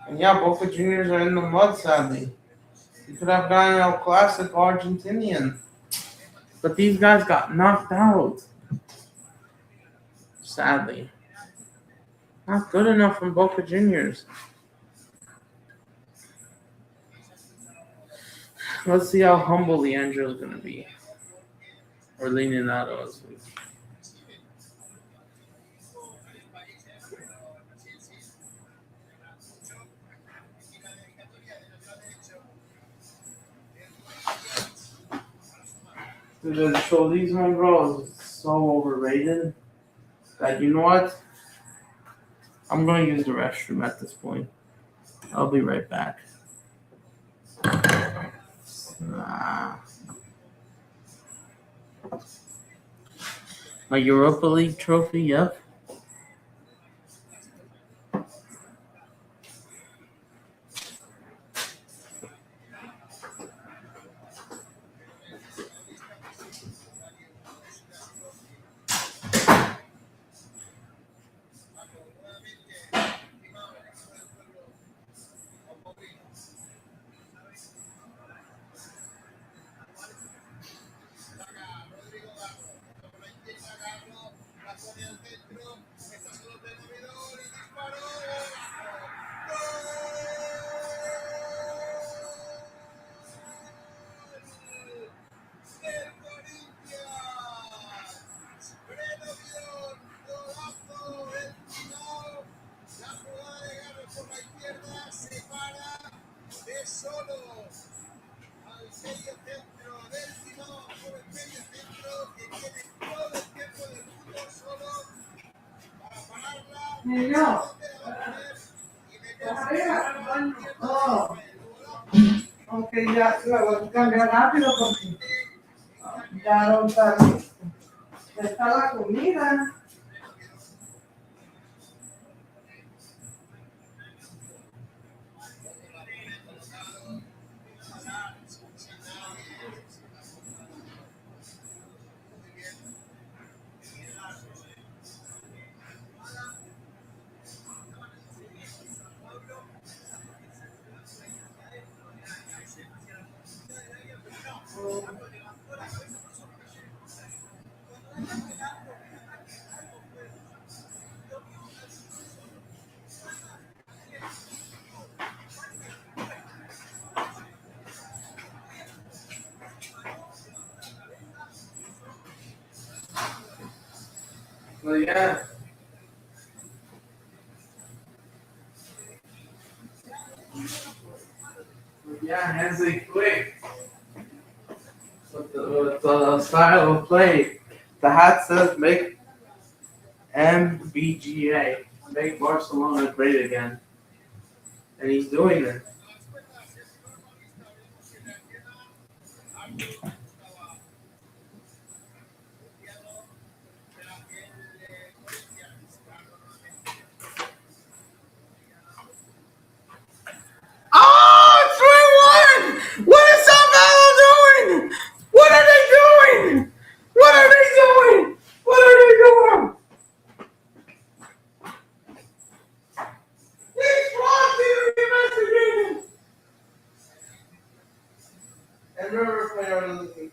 And yeah, Boca Juniors are in the mud, sadly. You could have gotten El Clasico Argentinian. But these guys got knocked out. Sadly. Not good enough from Boca Juniors. Let's see how humble Leandro's going to be. Or Leonardo as well. Dude, the Cholismo, bro, is so overrated. That, you know what? I'm going to use the restroom at this point. I'll be right back. My Europa League trophy, yep. No. Oh, ok, ya la voy a cambiar rápido porque ya no está listo. Ya está la comida. Well, yeah. Yeah, Hensley quick. With the style of play. The hat says make MBGA. Make Barcelona great again. And he's doing it. Oh, 3-1! What is Sao Paulo doing? What are they doing? What are they doing? What are they doing? These flaws need to be investigated. And River player on the team.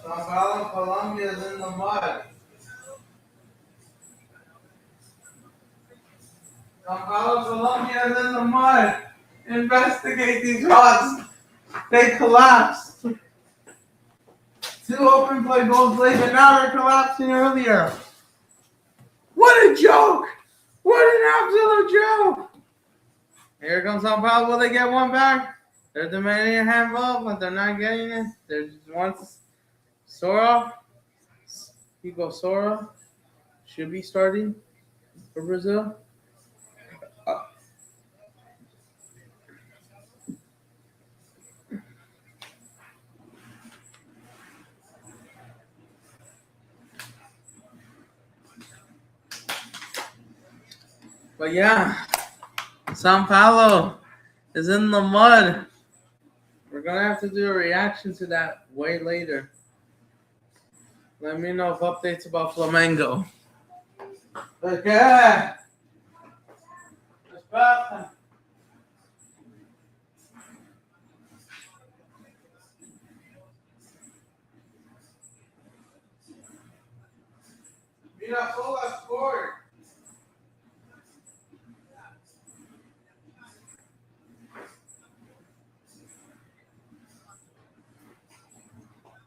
Sao Paulo, Colombia's in the mud. Sao Paulo, Colombia's in the mud. Investigate these rods. They collapsed. 2 open play goals later, now they're collapsing earlier. What a joke! What an absolute joke! Here comes Sao Paulo. Will they get one back? They're demanding a handball, but they're not getting it. They just want Sora. Hugo Sora should be starting for Brazil. But yeah, Sao Paulo is in the mud. We're gonna have to do a reaction to that way later. Let me know if updates about Flamnego. Okay. Rafa. Mirasola scored.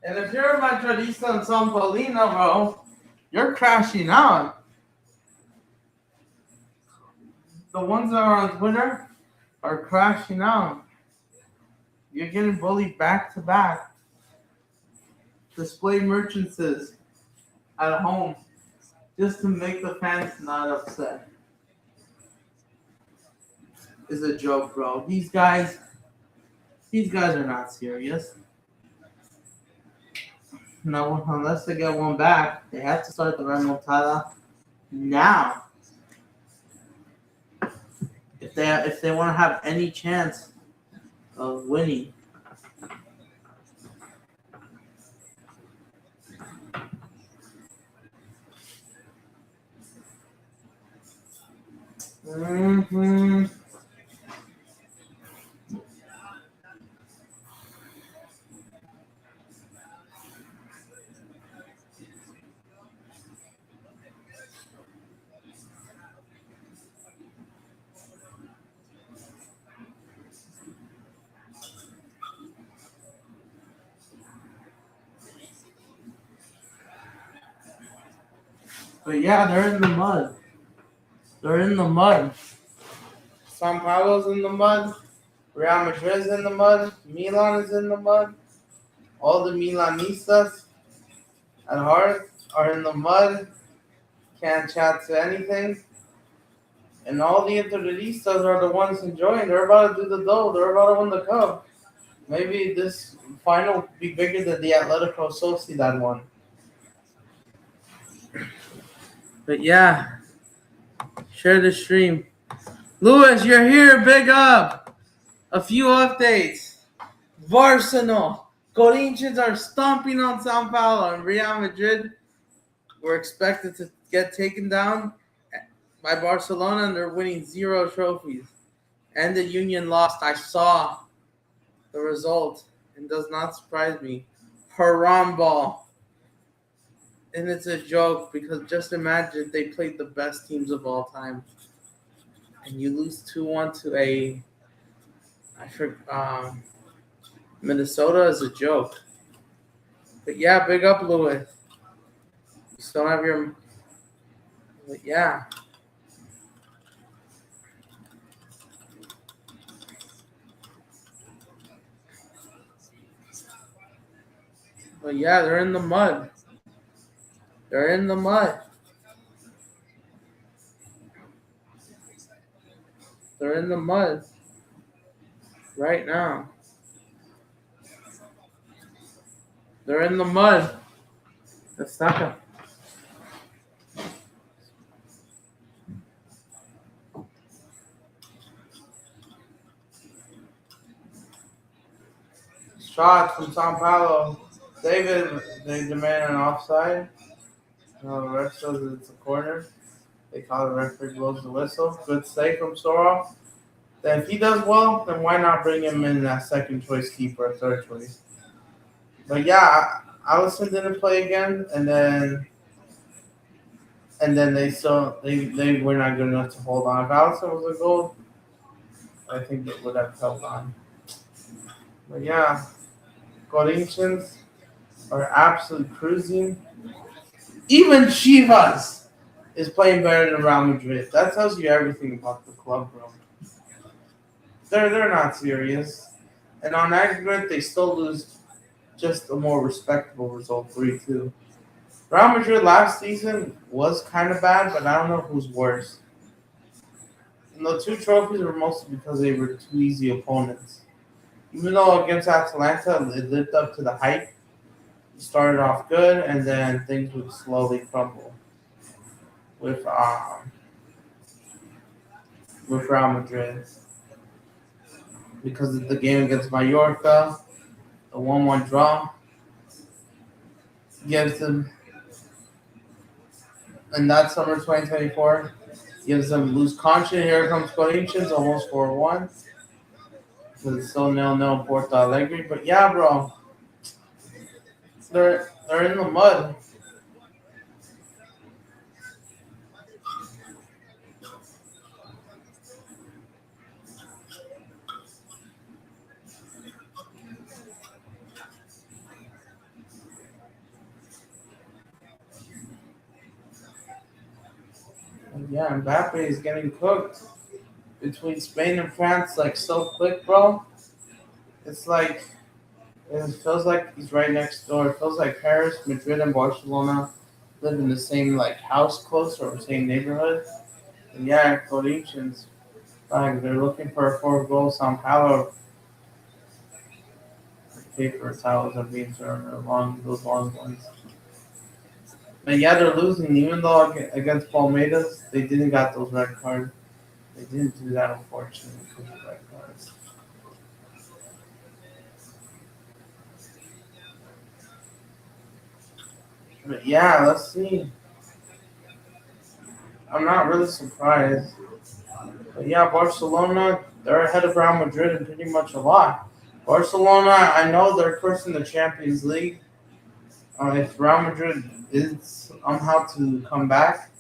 And if you're a Madridista in San Paulino, bro, you're crashing out. The ones that are on Twitter are crashing out. You're getting bullied back to back. Display merchants at home just to make the fans not upset. Is a joke, bro. These guys are not serious. No, unless they get one back, they have to start the remontada now. If they want to have any chance of winning. Mm-hmm. But yeah, they're in the mud. They're in the mud. Sao Paulo's in the mud. Real Madrid's in the mud. Milan is in the mud. All the Milanistas at heart are in the mud. Can't chat to anything. And all the Interistas are the ones enjoying. They're about to do the dough. They're about to win the cup. Maybe this final will be bigger than the Atletico Sociedad one. But yeah, share the stream. Louis, you're here. Big up. A few updates. Barcelona. Corinthians are stomping on Sao Paulo, and Real Madrid were expected to get taken down by Barcelona, and they're winning 0 trophies. And the Union lost. I saw the result, and does not surprise me. Haram ball. And it's a joke because just imagine they played the best teams of all time, and you lose 2-1 to Minnesota is a joke. But yeah, big up, Louis. You still have your. But yeah. But yeah, they're in the mud. They're in the mud. They're in the mud right now. They're in the mud. Destaca. Shot from Sao Paulo. David, they demand an offside. The ref says it's a corner. They call the referee, blows the whistle. Good save from Sorrell. Then if he does well, then why not bring him in as second choice keeper or third choice? But yeah, Allison didn't play again, and then they were not good enough to hold on. If Allison was a goal, I think they would have held on. But yeah, Corinthians are absolutely cruising. Even Chivas is playing better than Real Madrid. That tells you everything about the club, bro. They're not serious. And on aggregate, they still lose just a more respectable result, 3-2. Real Madrid last season was kind of bad, but I don't know who's worse. And the 2 trophies were mostly because they were 2 easy opponents. Even though against Atalanta, it lived up to the hype. It started off good, and then things would slowly crumble with Real Madrid. Because of the game against Mallorca, the 1-1 draw gives them, in that summer 2024, Gives them lose conscience. Here comes Corinthians, almost 4-1. But it's still 0-0 in Porto Alegre. But yeah, bro, they're in the mud. And yeah, Mbappe is getting cooked between Spain and France, like so quick, bro. It's like it feels like he's right next door. It feels like Paris, Madrid, and Barcelona live in the same like house close or same neighborhood. And yeah, Corinthians, like they're looking for a 4 goal. Sao Paulo paper towels are being thrown along those long ones. But yeah, they're losing. Even though against Palmeiras, they didn't got those red cards. They didn't do that, unfortunately, because of red cards. But yeah, let's see. I'm not really surprised. But yeah, Barcelona, they're ahead of Real Madrid in pretty much a lot. Barcelona, I know they're first in the Champions League. If Real Madrid is somehow to come back,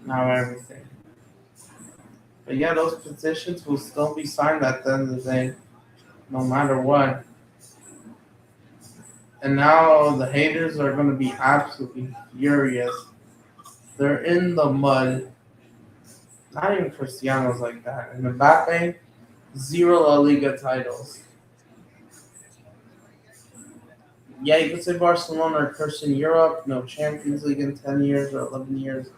now everything. But yeah, those positions will still be signed at the end of the day, no matter what. And now the haters are going to be absolutely furious. They're in the mud. Not even Cristiano's like that. And Mbappe, 0 La Liga titles. Yeah, you could say Barcelona are cursed in Europe. No Champions League in 10 years or 11 years.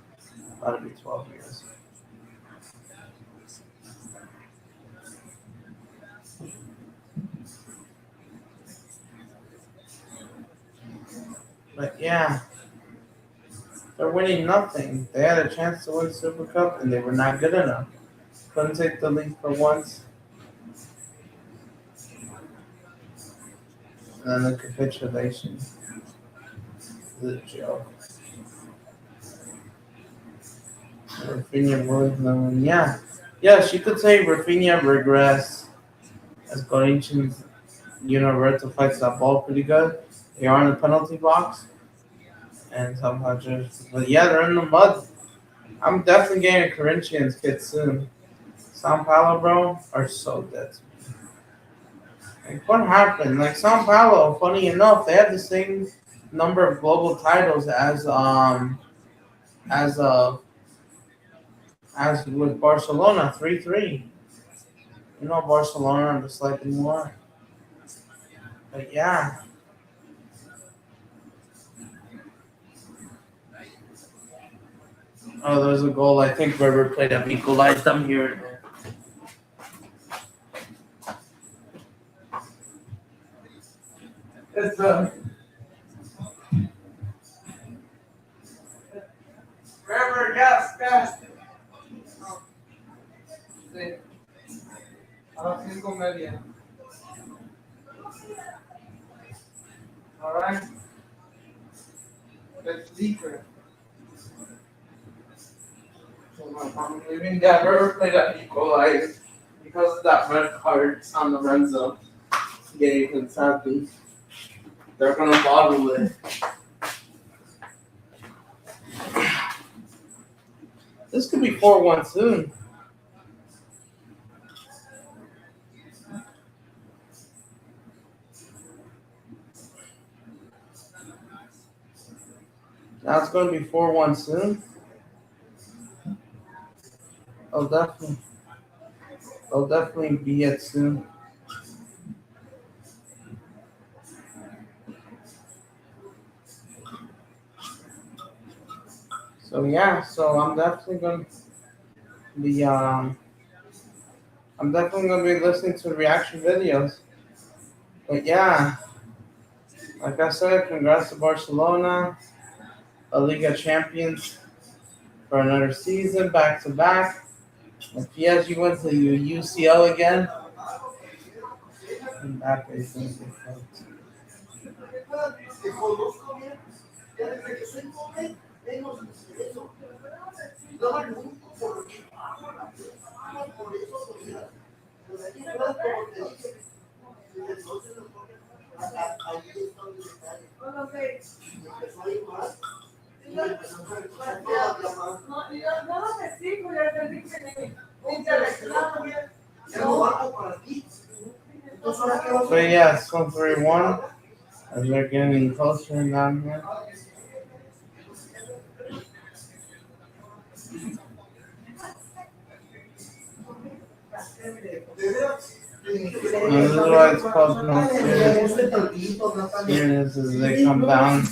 That'll be 12 years. But yeah, they're winning nothing. They had a chance to win Super Cup and they were not good enough. Couldn't take the lead for once. And then the capitulation. The joke. Rafinha ruined them. And yeah. Yes, you could say Rafinha regressed as Corinthians, Roberto fights that ball pretty good. They are in the penalty box. And somehow just. But yeah, they're in the mud. I'm definitely getting a Corinthians kit soon. Sao Paulo, bro, are so dead. Like, what happened? Like, Sao Paulo, funny enough, they have the same number of global titles as uh as with Barcelona, 3-3. Barcelona are just slightly more. But yeah. Oh, there's a goal. I think River played up equalized them here. It's River, yes. Sí. A las 5:30. All right. It's deeper. So I'm leaving that River played at equalized because of that red card on the Renzo game and sadly they're gonna bottle it. This could be 4-1 soon. Now it's going to be 4-1 soon. I'll definitely be it soon. So yeah, I'm definitely going to be listening to reaction videos. But yeah, like I said, congrats to Barcelona, a Liga champions for another season, back to back. If PSG went to UCL again, Mbappe is going to fuck. Te conozco bien, ya desde que soy joven, hemos visto eso. No me preocupo por lo que hago, por eso, pues aquí no, como te dije, desde entonces lo ponen, ahí está donde está. Empezó a ir más, y me empezó a preguntar todas las llamadas. No lo festivo, ya te dije, intelectual, ya no bajo para ti. Entonces, ahora qué vas a So yeah, so 3-1 as we're getting closer down here. And this is why it's called no serious as they come down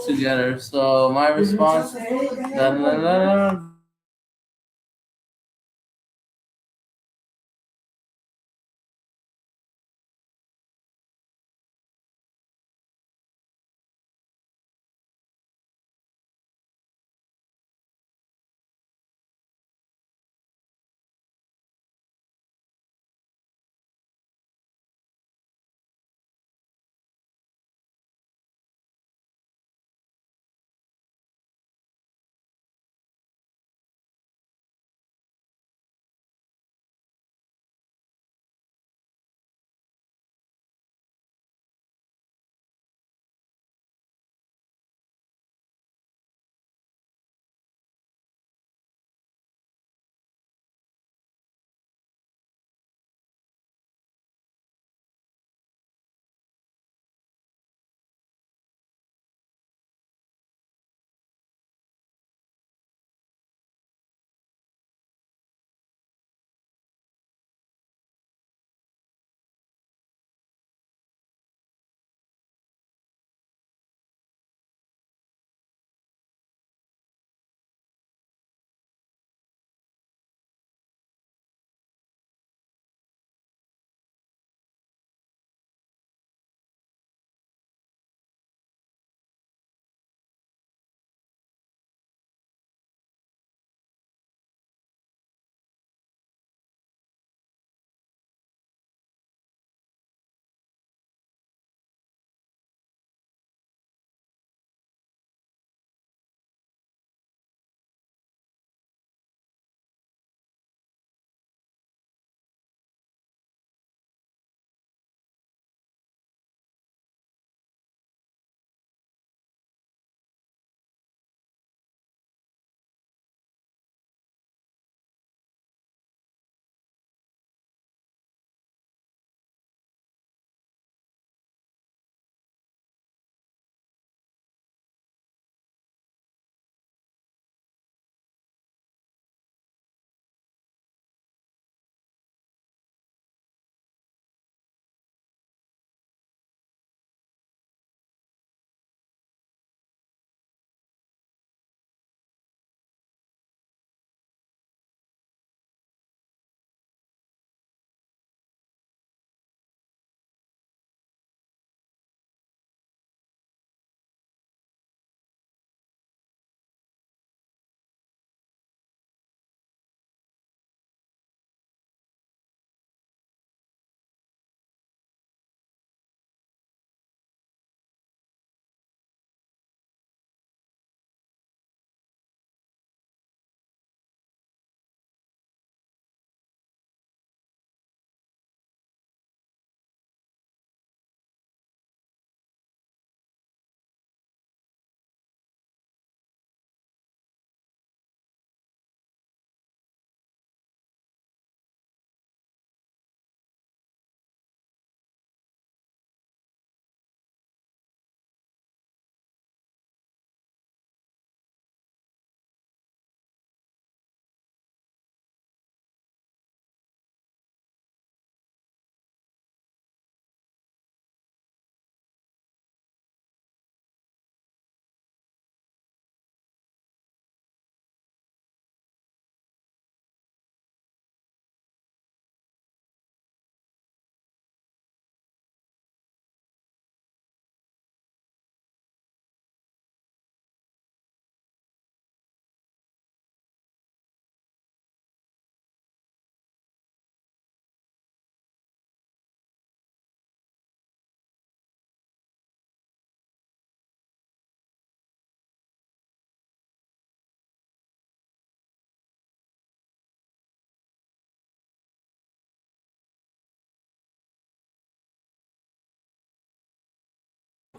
together. So my response, da, da, da,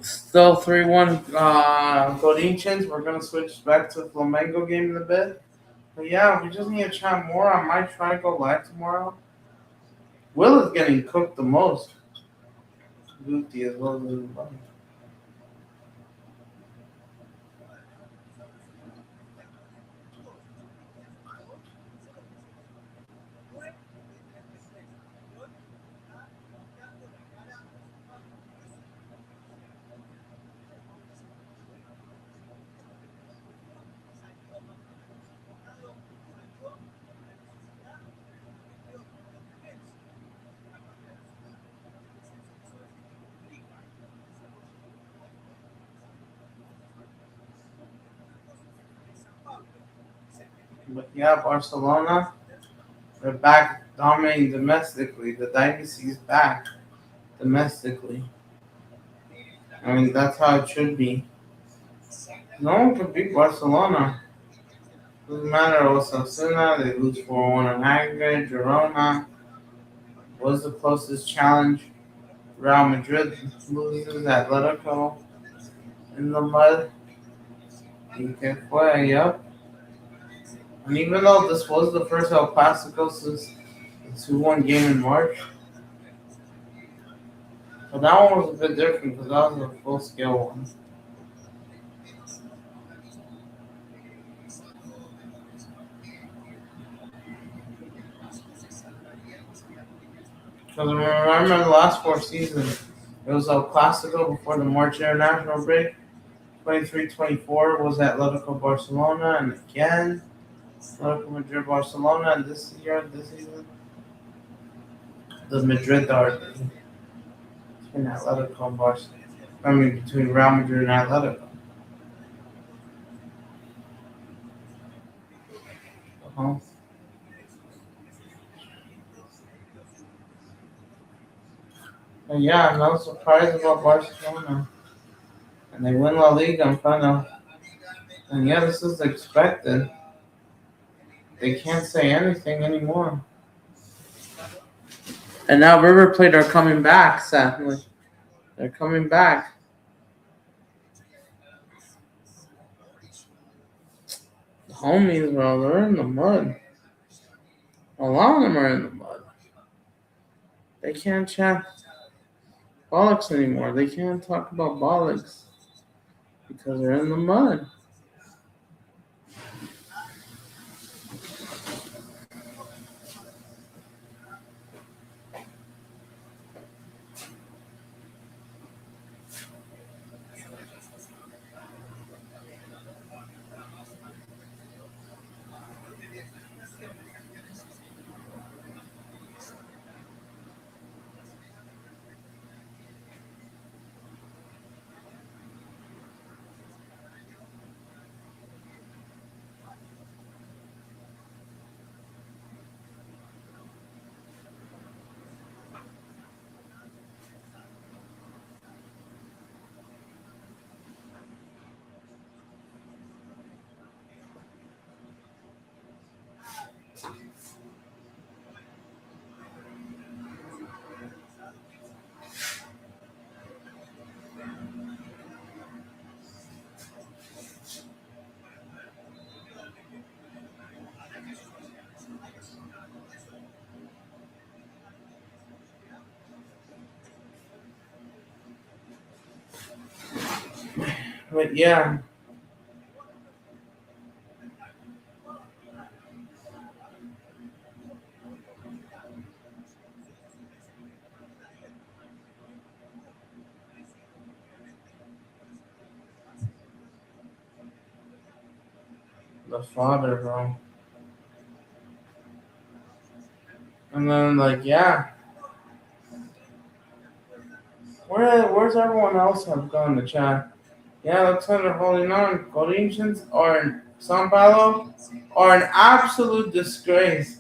Still 3-1 Corinthians. We're going to switch back to Flamnego game in a bit. But yeah, we just need to chat more. I might try to go live tomorrow. Will is getting cooked the most. Guti as well as everybody. But yeah, Barcelona, they're back dominating domestically. The dynasty is back domestically. I mean, that's how it should be. No one can beat Barcelona. Doesn't matter Osasuna, they lose 4-1 on aggregate. Girona was the closest challenge. Real Madrid loses Atletico in the mud. Y que fue, yep. And even though this was the first El Clasico since the 2-1 game in March, but that one was a bit different because that was a full-scale one. Because remember the last 4 seasons, it was El Clasico before the March international break. 23-24 was Atletico Barcelona, and again, Atletico Madrid Barcelona, and this season, the Madrid derby between Atletico and Barcelona. I mean, between Real Madrid and Atletico. Uh-huh. But yeah, no surprise about Barcelona. And they win La Liga in front of. And yeah, this is expected. They can't say anything anymore. And now River Plate are coming back, sadly. They're coming back. The homies, bro, they're in the mud. A lot of them are in the mud. They can't chat bollocks anymore. They can't talk about bollocks because they're in the mud. But yeah. The father, bro. And then, like, yeah. Where's everyone else have gone to chat? Yeah, looks like they're holding on. Corinthians are in Sao Paulo are an absolute disgrace.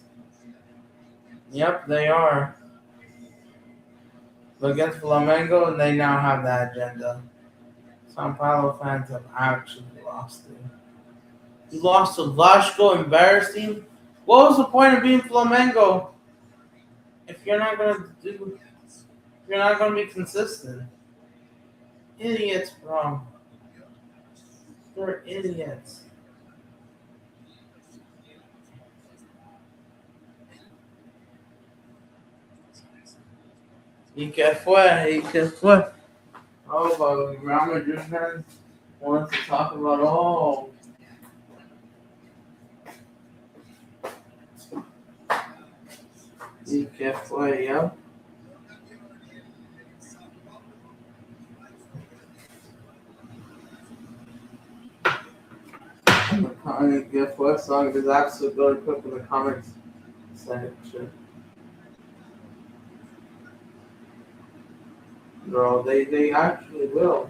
Yep, they are. But against Flamengo, and they now have that agenda. Sao Paulo fans have actually lost it. You lost to Vasco, embarrassing. What was the point of being Flamengo if you're not gonna be consistent? idiots, bro. They're idiots. ¿Y qué fue? ¿Y qué fue? Oh, but the Real Madrid fans wants to talk about, oh, ¿y qué fue? Yep. And guess what song is actually going to put in the comments section. Bro, they actually will.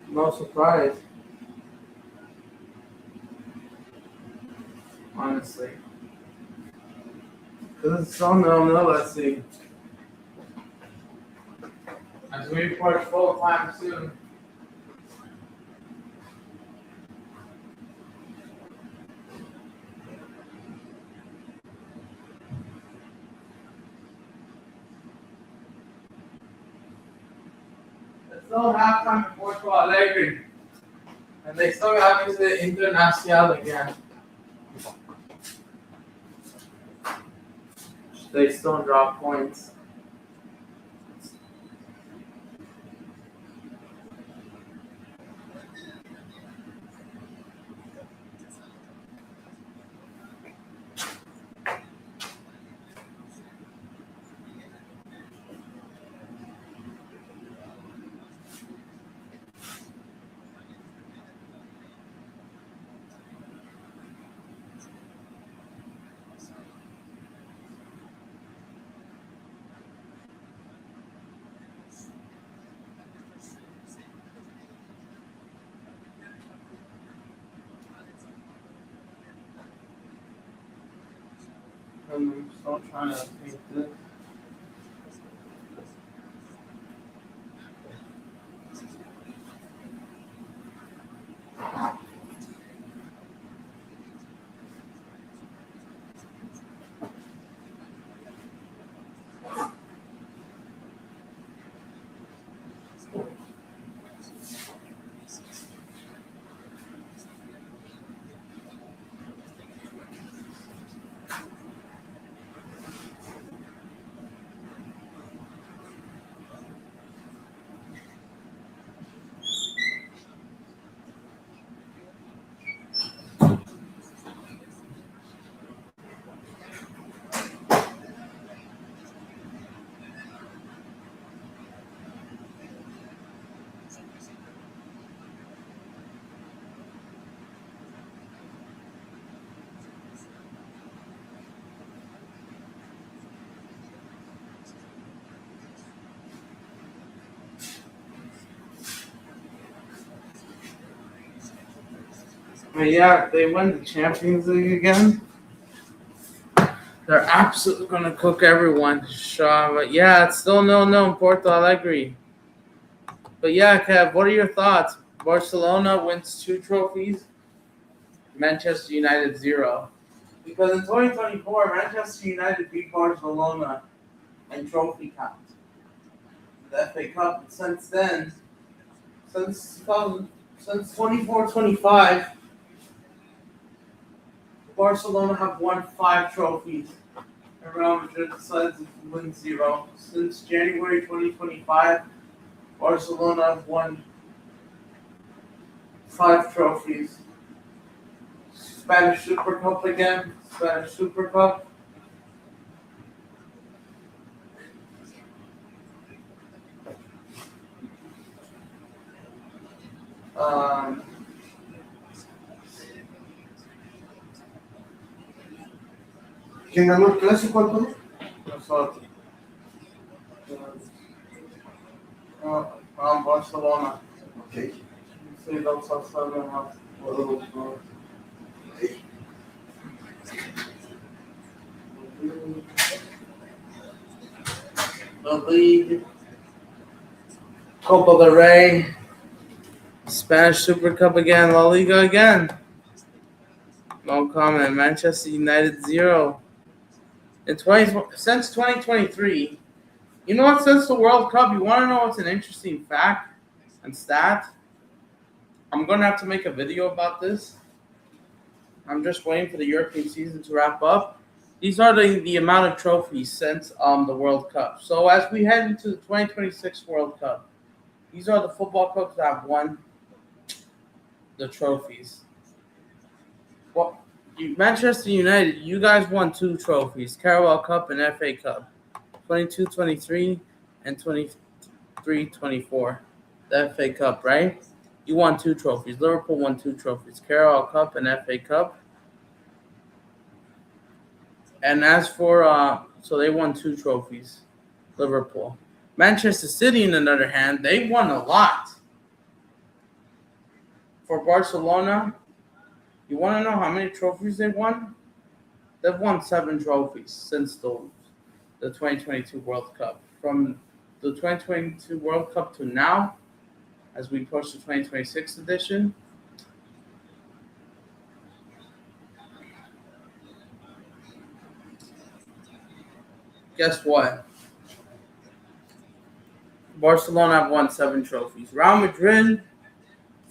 No surprise. Honestly. Because it's so no, let's see. As we report full time soon. It's still halftime in Porto Alegre. And they still have to say Internacional again. They still drop points. I'm still trying to think this. But yeah, they win the Champions League again. They're absolutely gonna cook everyone. Shaw, but yeah, it's still no in Porto Alegre. But yeah, Kev, what are your thoughts? Barcelona wins 2 trophies. Manchester United 0. Because in 2024, Manchester United beat Barcelona in trophy count. The FA Cup. And since then, since 24-25, Barcelona have won 5 trophies. And Real Madrid decides to win 0. Since January 2025, Barcelona have won 5 trophies. Spanish Super Cup again. Spanish Super Cup. ¿Quién ganó el clásico, Antonio? Nosotros. Barcelona. Okay. See those outside have the league, Copa del Rey, Spanish Super Cup again, La Liga again. No comment. Manchester United 0. Since 2023, You know what? Since the World Cup, you want to know what's an interesting fact and stat? I'm gonna have to make a video about this. I'm just waiting for the European season to wrap up. These are the amount of trophies since the World Cup. So as we head into the 2026 World Cup, these are the football clubs that have won the trophies. Well, Manchester United, you guys won 2 trophies, Carabao Cup and FA Cup, 22-23 and 23-24. The FA Cup, right? You won 2 trophies. Liverpool won 2 trophies, Carabao Cup and FA Cup. And as for so they won 2 trophies, Liverpool. Manchester City, on the other hand, they won a lot. For Barcelona, you want to know how many trophies they won? They've won 7 trophies since the 2022 World Cup. From the 2022 World Cup to now, as we push the 2026 edition, guess what? Barcelona have won 7 trophies. Real Madrid,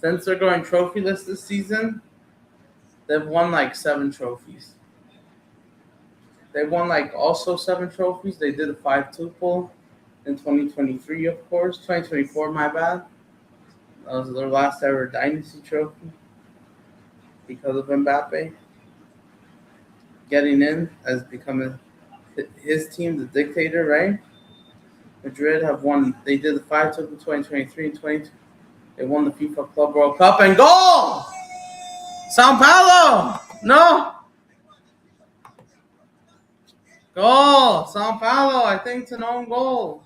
since they're going trophyless this season, they've won like 7 trophies. They won like also 7 trophies. They did a 5-2 in 2023, of course. 2024, my bad. That was their last ever dynasty trophy because of Mbappe getting in as becoming his team, the dictator, right? Madrid have won. They did the 5-2 in 2023 and 22. They won the FIFA Club World Cup and goal! Sao Paulo! No! Goal! Sao Paulo! I think it's an own goal.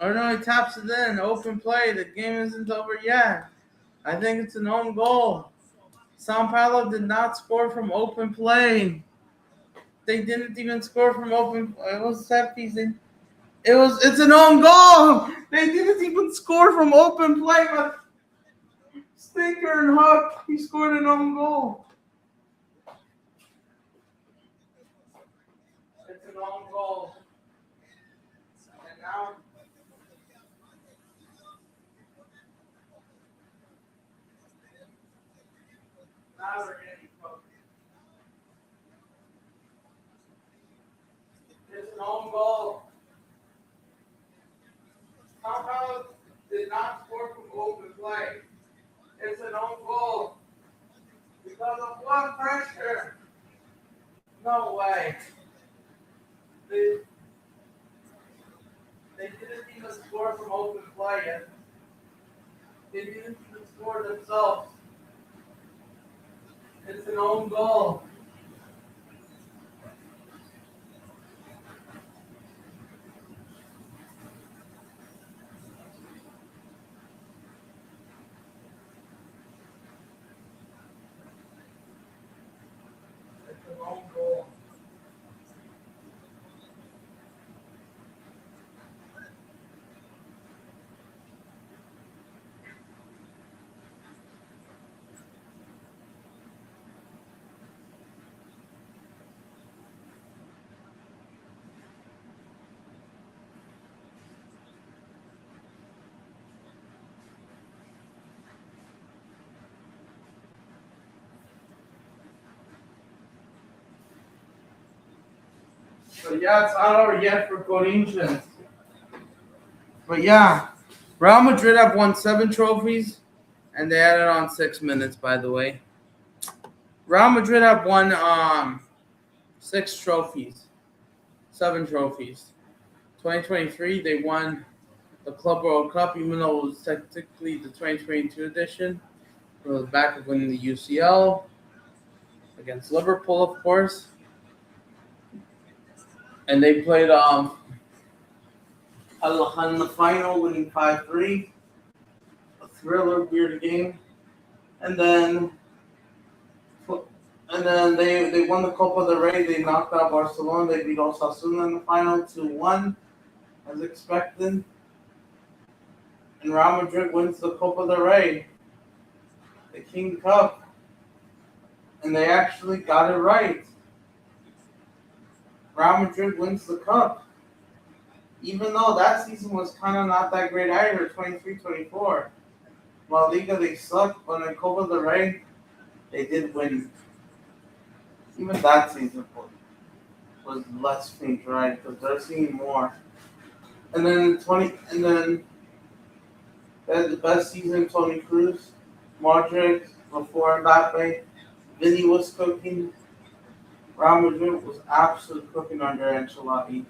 Or no, he taps it in. Open play. The game isn't over yet. I think it's an own goal. Sao Paulo did not score from open play. They didn't even score from open play. It was set piece. It's an own goal. They didn't even score from open play, but Stinker and Huck, he scored an own goal. It's an own goal. And now we're getting cooked. It's an own goal. Sao Paulo did not score from open play. It's an own goal. Because of what pressure? No way. They didn't even score from open play yet. They didn't even score themselves. It's an own goal. It's an own goal. So yeah, it's not over yet for Corinthians. But yeah, Real Madrid have won 7 trophies, and they added on 6 minutes, by the way. Real Madrid have won 6 trophies, 7 trophies. 2023, they won the Club World Cup, even though it was technically the 2022 edition. It was back of winning the UCL against Liverpool, of course. And they played in the final, winning 5-3. A thriller, weird game. And then they won the Copa del Rey. They knocked out Barcelona. They beat Osasuna in the final 2-1, as expected. And Real Madrid wins the Copa del Rey, the King Cup. And they actually got it right. Real Madrid wins the cup. Even though that season was kind of not that great either, 23-24. While Liga, they sucked, but in Copa del Rey, they did win. Even that season was less pink, right? Because they're seeing more. And then they had the best season, Tony Cruz, Modric, before Mbappe. Vinny was cooking. Real Madrid was absolutely cooking under Ancelotti.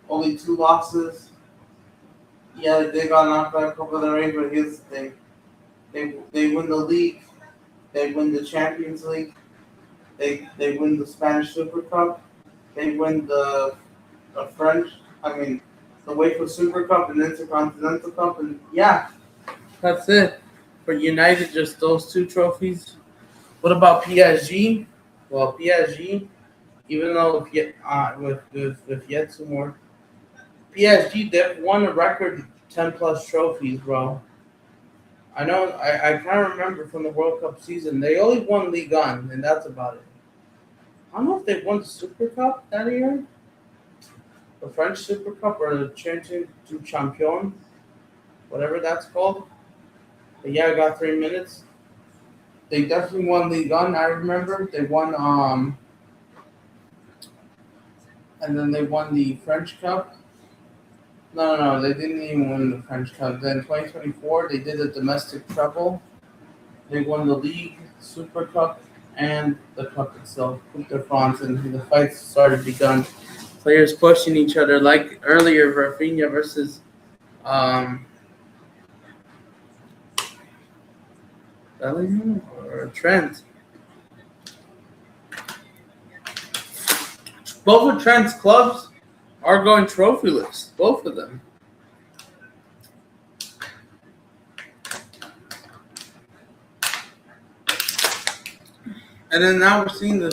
Only 2 losses. Yeah, they got knocked out Copa del Rey, but here's the thing. They win the league. They win the Champions League. They win the Spanish Super Cup. They win the French. The UEFA Super Cup and Intercontinental Cup, and yeah, that's it. For United, just those 2 trophies. What about PSG? Well, PSG, even though with yet 2 more, PSG they've won a record 10+ trophies, bro. I know. I can't remember from the World Cup season. They only won Liga, and that's about it. I don't know if they won the Super Cup that year, the French Super Cup or the Champion, whatever that's called. But yeah, I got 3 minutes. They definitely won Liga. I remember they won. And then they won the French Cup. No, they didn't even win the French Cup. Then 2024, they did a domestic treble. They won the League, Super Cup, and the Cup itself, Coupe de France, and the fights started begun. Players pushing each other, like earlier, Rafinha versus Bellingham or Trent. Both of Trent's clubs are going trophyless, both of them. And then now we're seeing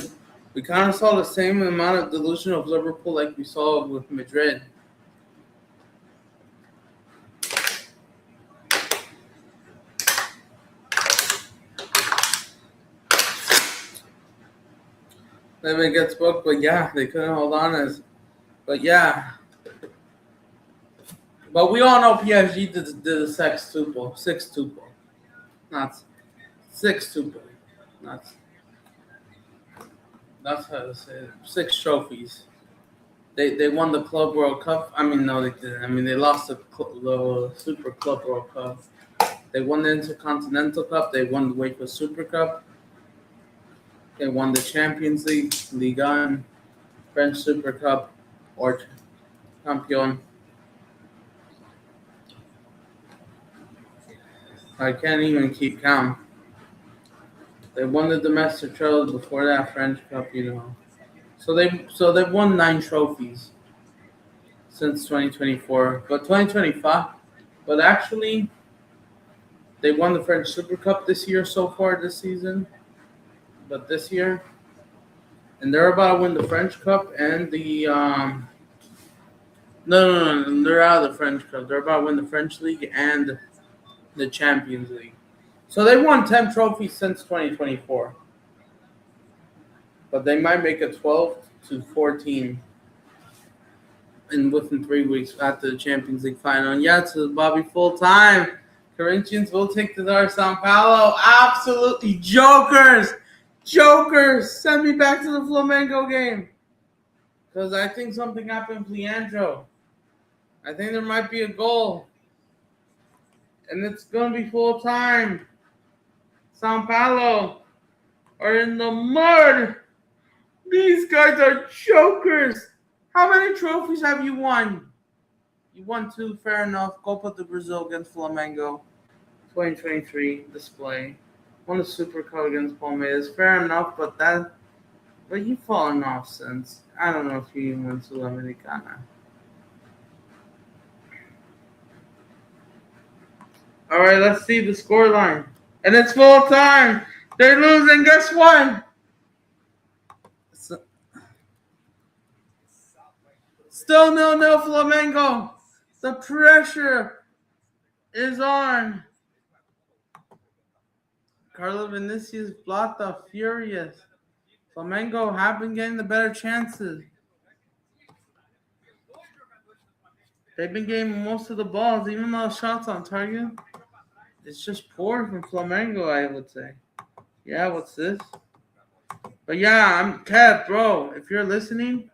we kind of saw the same amount of delusion of Liverpool like we saw with Madrid. Then it gets booked, but yeah, they couldn't hold on but yeah. But we all know PSG did the sextuple. Not sextuple. That's how to say it. 6 trophies. They won the Club World Cup. No, they didn't. They lost the Super Club World Cup. They won the Intercontinental Cup. They won the UEFA Super Cup. They won the Champions League, Liga, French Super Cup, or Champion. I can't even keep count. They won the domestic treble before that French Cup, So they've won 9 trophies since 2024, but 2025. But actually, they won the French Super Cup this year so far this season. But this year, and they're about to win the French Cup and the no, they're out of the French Cup. They're about to win the French League and the Champions League. So they won 10 trophies since 2024. But they might make it 12 to 14 within 3 weeks after the Champions League final. And yeah, it's Bobby full time. Corinthians will take to our Sao Paulo. Absolutely jokers. Send me back to the Flamnego game. Because I think something happened to Leandro. I think there might be a goal. And it's going to be full time. Sao Paulo are in the mud. These guys are jokers. How many trophies have you won? You won 2, fair enough. Copa do Brazil against Flamnego. 2023 display. Won the Super Cup against Palmeiras. Fair enough, but you've fallen off since. I don't know if you even went to Dominicana. All right, let's see the scoreline. And it's full time. They're losing. Guess what? Still 0-0 Flamengo. The pressure is on. Carlo Vinicius Plata furious. Flamengo have been getting the better chances. They've been getting most of the balls, even though shots on target. It's just poor from Flamnego, I would say. Yeah, what's this? But yeah, I'm Kev, bro. If you're listening,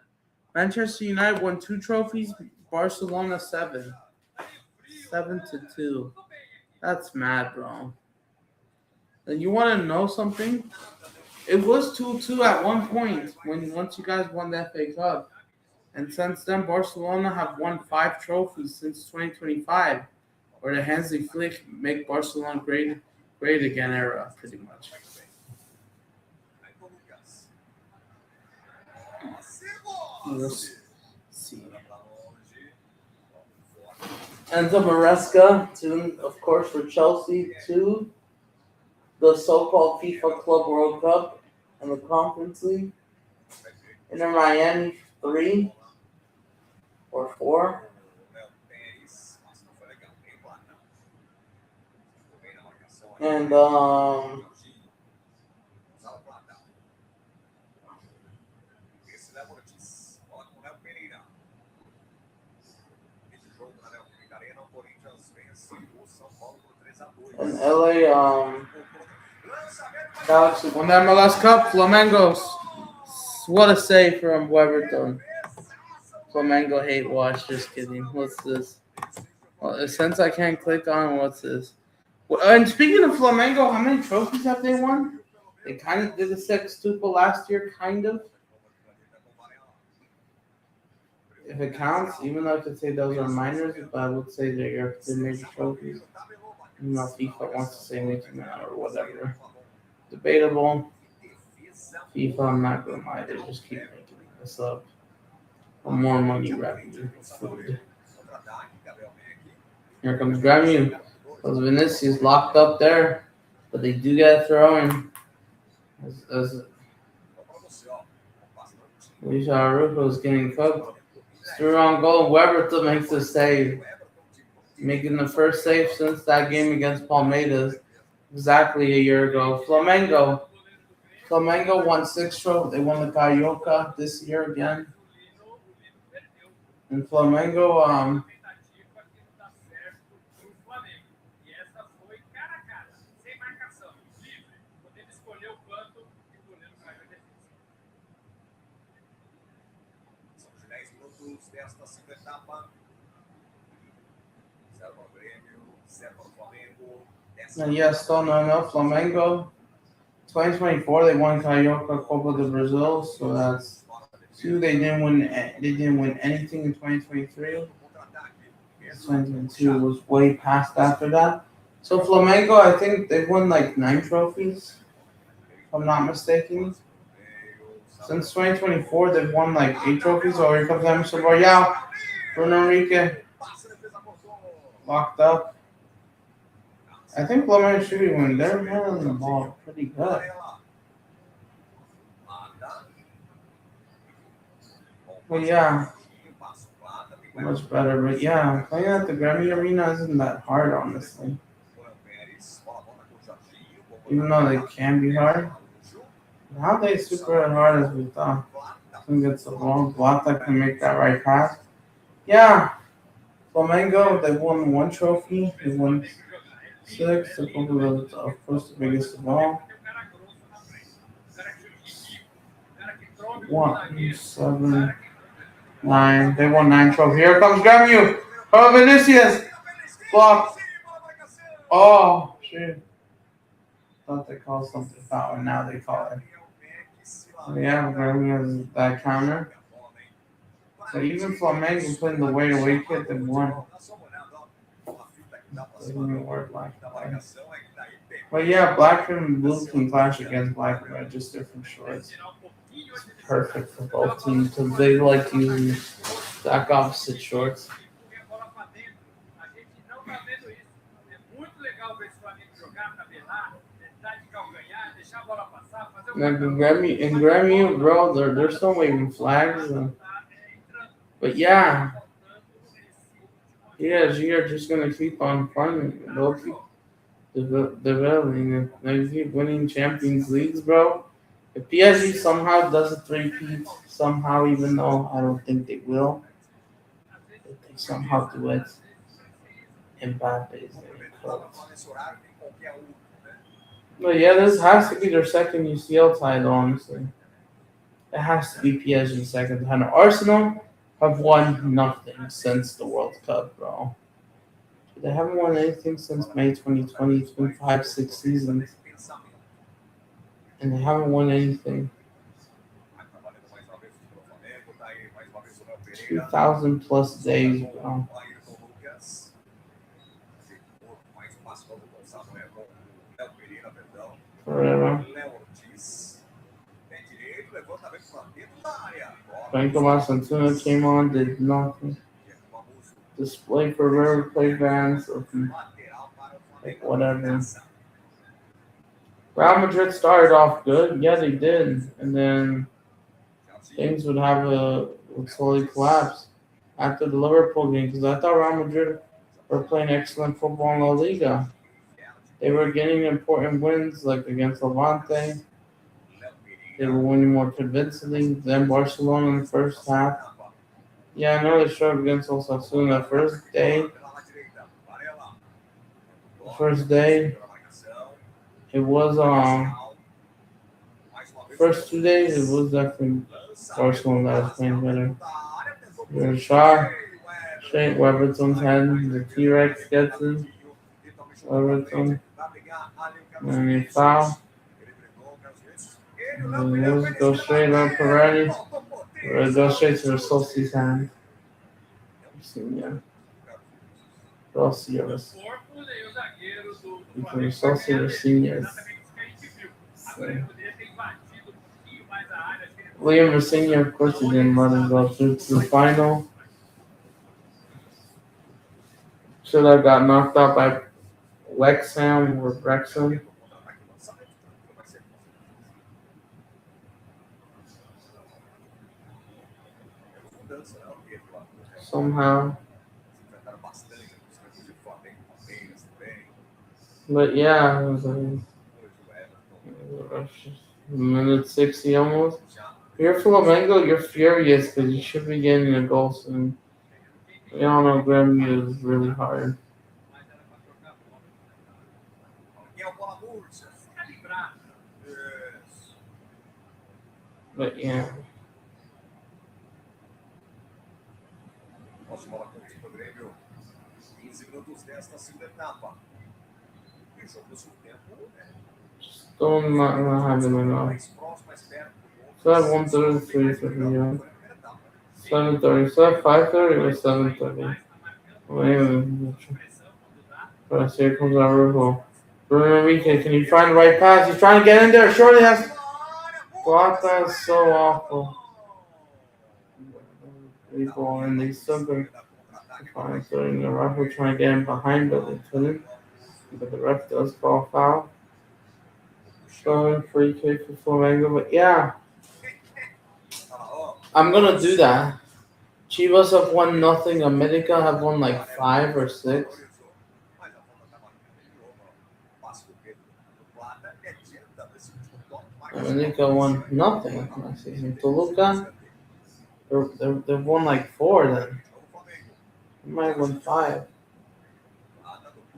Manchester United won 2 trophies, Barcelona 7. 7-2. That's mad, bro. And you want to know something? It was 2-2 at one point once you guys won the FA Cup. And since then, Barcelona have won 5 trophies since 2025, or the Hansi Flick make Barcelona great again era, pretty much. Let's see. Enzo Maresca, of course, for Chelsea, 2. The so-called FIFA Club World Cup and the Conference League. Inter Miami, 3 or 4. And LA Galaxy won the MLS Cup. Flamengos. What a save from Weberton. Flamengo hate watch. Just kidding. What's this? Well, since I can't click on what's this? Well, and speaking of Flamengo, how many trophies have they won? They kind of did the sextuple last year, kind of. If it counts, even though I could say those are minors, but I would say they're major trophies. Even though FIFA wants to say major or whatever. Debatable. FIFA, I'm not going to lie, they just keep making this up. For more money revenue. Food. Here comes Gremio. Because Vinicius locked up there. But they do get a throw in. As Luis Arujo is getting cooked. It's the wrong goal. Weber makes the save. Making the first save since that game against Palmeiras. Exactly a year ago. Flamengo won 6 trophies. They won the Carioca this year again. And Flamengo, and yes, still no. Flamengo, 2024, they won Carioca Copa do Brazil, so that's 2. They didn't win anything in 2023. 2022 was way past after that. So Flamengo, I think they've won like 9 trophies, if I'm not mistaken. Since 2024, they've won like 8 trophies. Oh, here comes Emerson Royale. Bruno Henrique locked up. I think Flamengo should be winning. They're handling the ball pretty good. But yeah, much better. But yeah, playing at the Grammy Arena isn't that hard, honestly. Even though they can be hard. Now they super hard as we thought. I think it's the wrong block that can make that right pass. Yeah, Flamengo, they won 1 trophy. They won 6. The Copa, of course, the biggest of all. 1, 7, 9. They won 9 trophies. Here comes Gremio. Oh, Vinicius. Block. Oh, shit. Thought they called something foul, and now they call it. Yeah, Gremio has that counter. So even Flamengo putting the weight away kit, they won. Doesn't even work like that. But yeah, black and blue can clash against black and red, just different shorts. It's perfect for both teams because they like to use exact opposite shorts. Like Grammy, bro, they're still waving flags. But yeah, PSG are just gonna keep on farming. They'll keep developing it. They keep winning Champions Leagues, bro. If PSG somehow does a 3-peat, somehow, even though I don't think they will, if they somehow do it. Mbappe is getting cooked. But yeah, this has to be their second UCL title, honestly. It has to be PSG's second title. Arsenal have won nothing since the World Cup, bro. They haven't won anything since May 2020. It's been 5, 6 seasons. And they haven't won anything. 2,000 plus days, bro. Forever. Franco Santuna came on, did nothing. Display for rare play fans, like whatever. Real Madrid started off good, yeah they did, and then things would slowly collapse after the Liverpool game because I thought Real Madrid were playing excellent football in La Liga. They were getting important wins like against Levante. They were winning more convincingly than Barcelona in the first half. Yeah, I know they struggled against Osasuna the first day. It was first 2 days. It was definitely Barcelona that was playing better. There's a shot straight Weberton's head. The T-Rex gets it. Weberton. And a foul. And it goes straight on Peretti. It goes straight to Rossi's hand. Yeah. Rossi or Rossi or seniors. Liam Rossi, of course, he didn't let him go through to the final. Should have got knocked out by Wrexham or Wrexham. Somehow. But yeah, it was minute 60 almost. If you're Flamnego, you're furious because you should be getting a goal soon. We all know Gremio is really hard. But yeah. Still not having enough. So I have 133 for you. 7:30. So I have 5:30 or 7:30. But here comes our rival. Bruno Enrique, can you find the right pass? He's trying to get in there. Surely has. Plata is so awful. People and they still go. The ref were trying to get him behind, but they couldn't. But the ref does call foul. Showing free kick for Flamnego, but yeah. I'm gonna do that. Chivas have won nothing. America have won like 5 or 6. America won nothing last season. Toluca, they've won like 4 then. They might have won 5.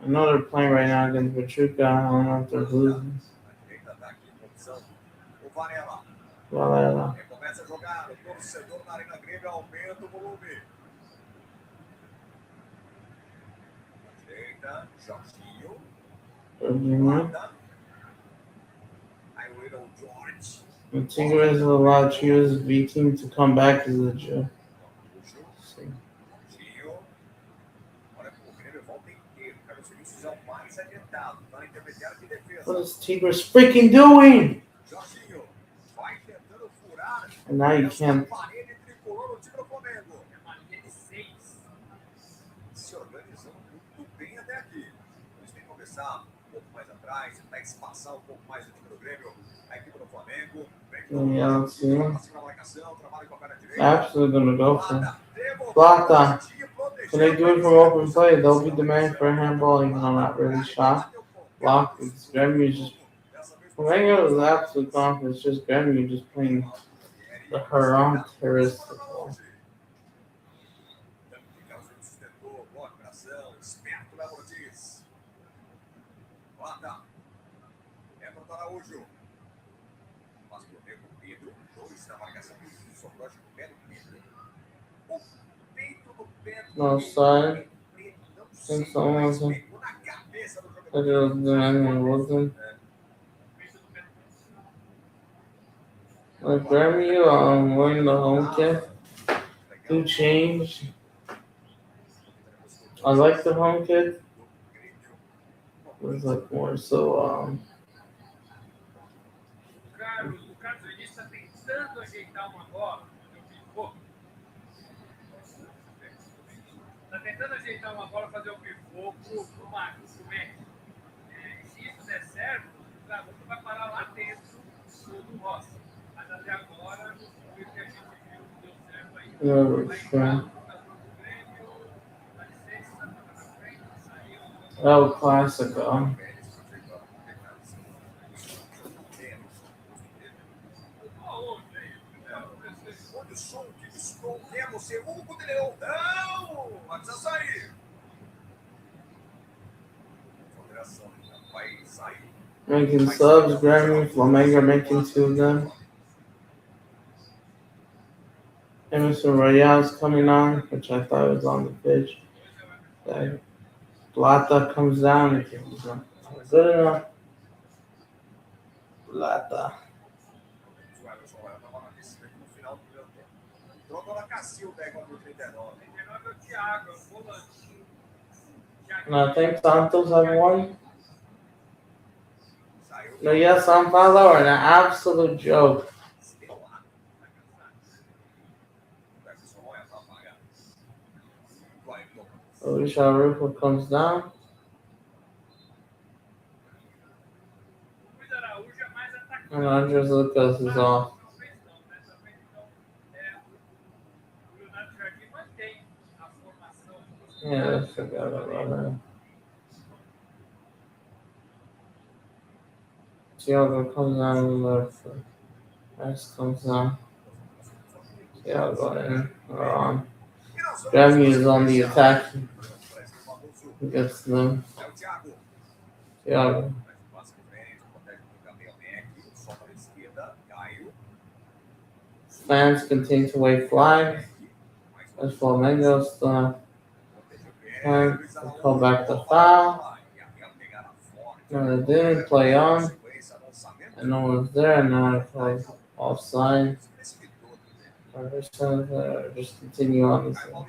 I know they're playing right now against Pachuca. I don't know if they're losing. Valera. The Tigres allowed Chivas B team to come back as a joke. What is Tigres freaking doing? And now you can't. Yeah, let's see. Absolutely gonna go for Plata. Can they do it from open play? They'll be demanding for a handball, even though I'm not really shocked. Block. Gemiro just. Flamnego is absolute confidence. Just Gemiro just playing the Huron terrorist football. Araújo. Mas pro meio com Pedro. 2 na marcação. Sobrou acho que o pé do Pedro. O peito do Pedro. No side. Não Think sei, someone's mas pegou na cabeça do I jogador. just wasn't. Like Gemiro, wearing the home kit. Do change. I like the home kit. It's like more so Carlos, o Carlos ele está tentando ajeitar uma bola. Está tentando ajeitar uma bola, fazer um pivô pro Marcos, pro México. Se isso der certo, o garoto vai parar lá dentro do Rossi. Mas até agora, o que a gente viu não deu certo ainda. yeah, Vai sure. entrar no jogador do Grêmio, dá licença, tá na frente, saiu. Oh, classic. Olha o som que estou vendo. Segundo de Leão. Não! Mas precisa sair. Moderação. Vai sair. Making subs, Grammy, Flamnego making 2 of them. Emerson Royale's coming on, which I thought was on the pitch. That Plata comes down and he's not good enough. Plata. O Everson vai acabar na descida aqui no final do primeiro tempo. Trocou na Cacilda aí contra o 39. 39 é o Thiago, é o volante. And I think Santos have won. Saiu. No, yes, São Paulo are an absolute joke. Estelado. O Everson vai atrapalhar. Vai, toma. Alicia Rufo comes down. O Luiz Araújo é mais atacante. And Andres Lucas is off. Não fez não, né? Também então, o Leonardo Jardim mantém a formação. Yeah, I forgot about that. Thiago comes down on the left foot. Rice comes down. Thiago in or on. Grammy is on the attack. He gets them. É o Thiago. Thiago. Passa em frente, protege o Gabriel Neck. Solta na esquerda. Caio. Fans continue to wave flags. As Flamnego still have to call back the foul. No, they didn't play on. And no one's there. Now it calls offside. Or just continue on this one.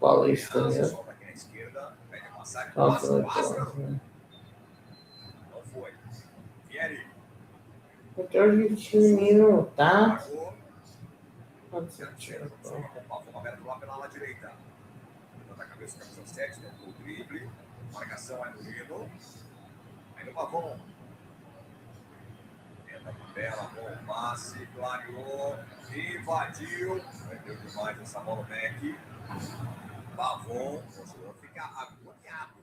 Paulista, yeah. Solta aqui na esquerda. Pede a passagem. Confident Passa. goals, yeah. Não foi. Vieri. But are you Gemiro with that? Marcou. That's a joke, bro. Uma aberta lá pela ala direita. Levanta a cabeça, camisa 7, tentou o drible. Marcação é no Liga. Aí no Pavon. Tenta a bela, bom passe, clareou, invadiu. Perdeu demais essa bola no Mac. Pavon, conseguiu ficar agoniado.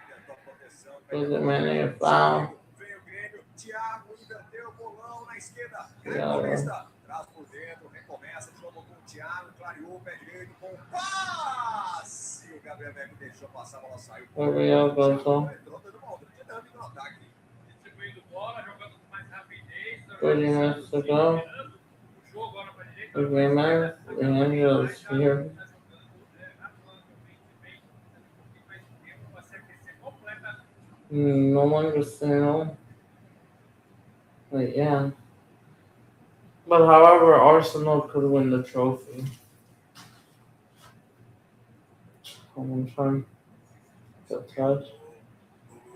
Tentou a proteção. Was it Manny foul? Veio o Grêmio, Thiago inverteu o bolão na esquerda. Yeah. Paulista, traz por dentro, recomeça de novo com o Thiago, clareou o pé direito com o passe. O Gabriel Neco deixou passar, a bola saiu. Gabriel goes on. Entrou dando uma outra dinâmica no ataque. Distribuindo bola, jogando com mais rapidez. 30 minutes to go. O jogo agora para a direita. The game ends. The Angels here. No longer still. But yeah. But however, Arsenal could win the trophy. I'm trying to touch.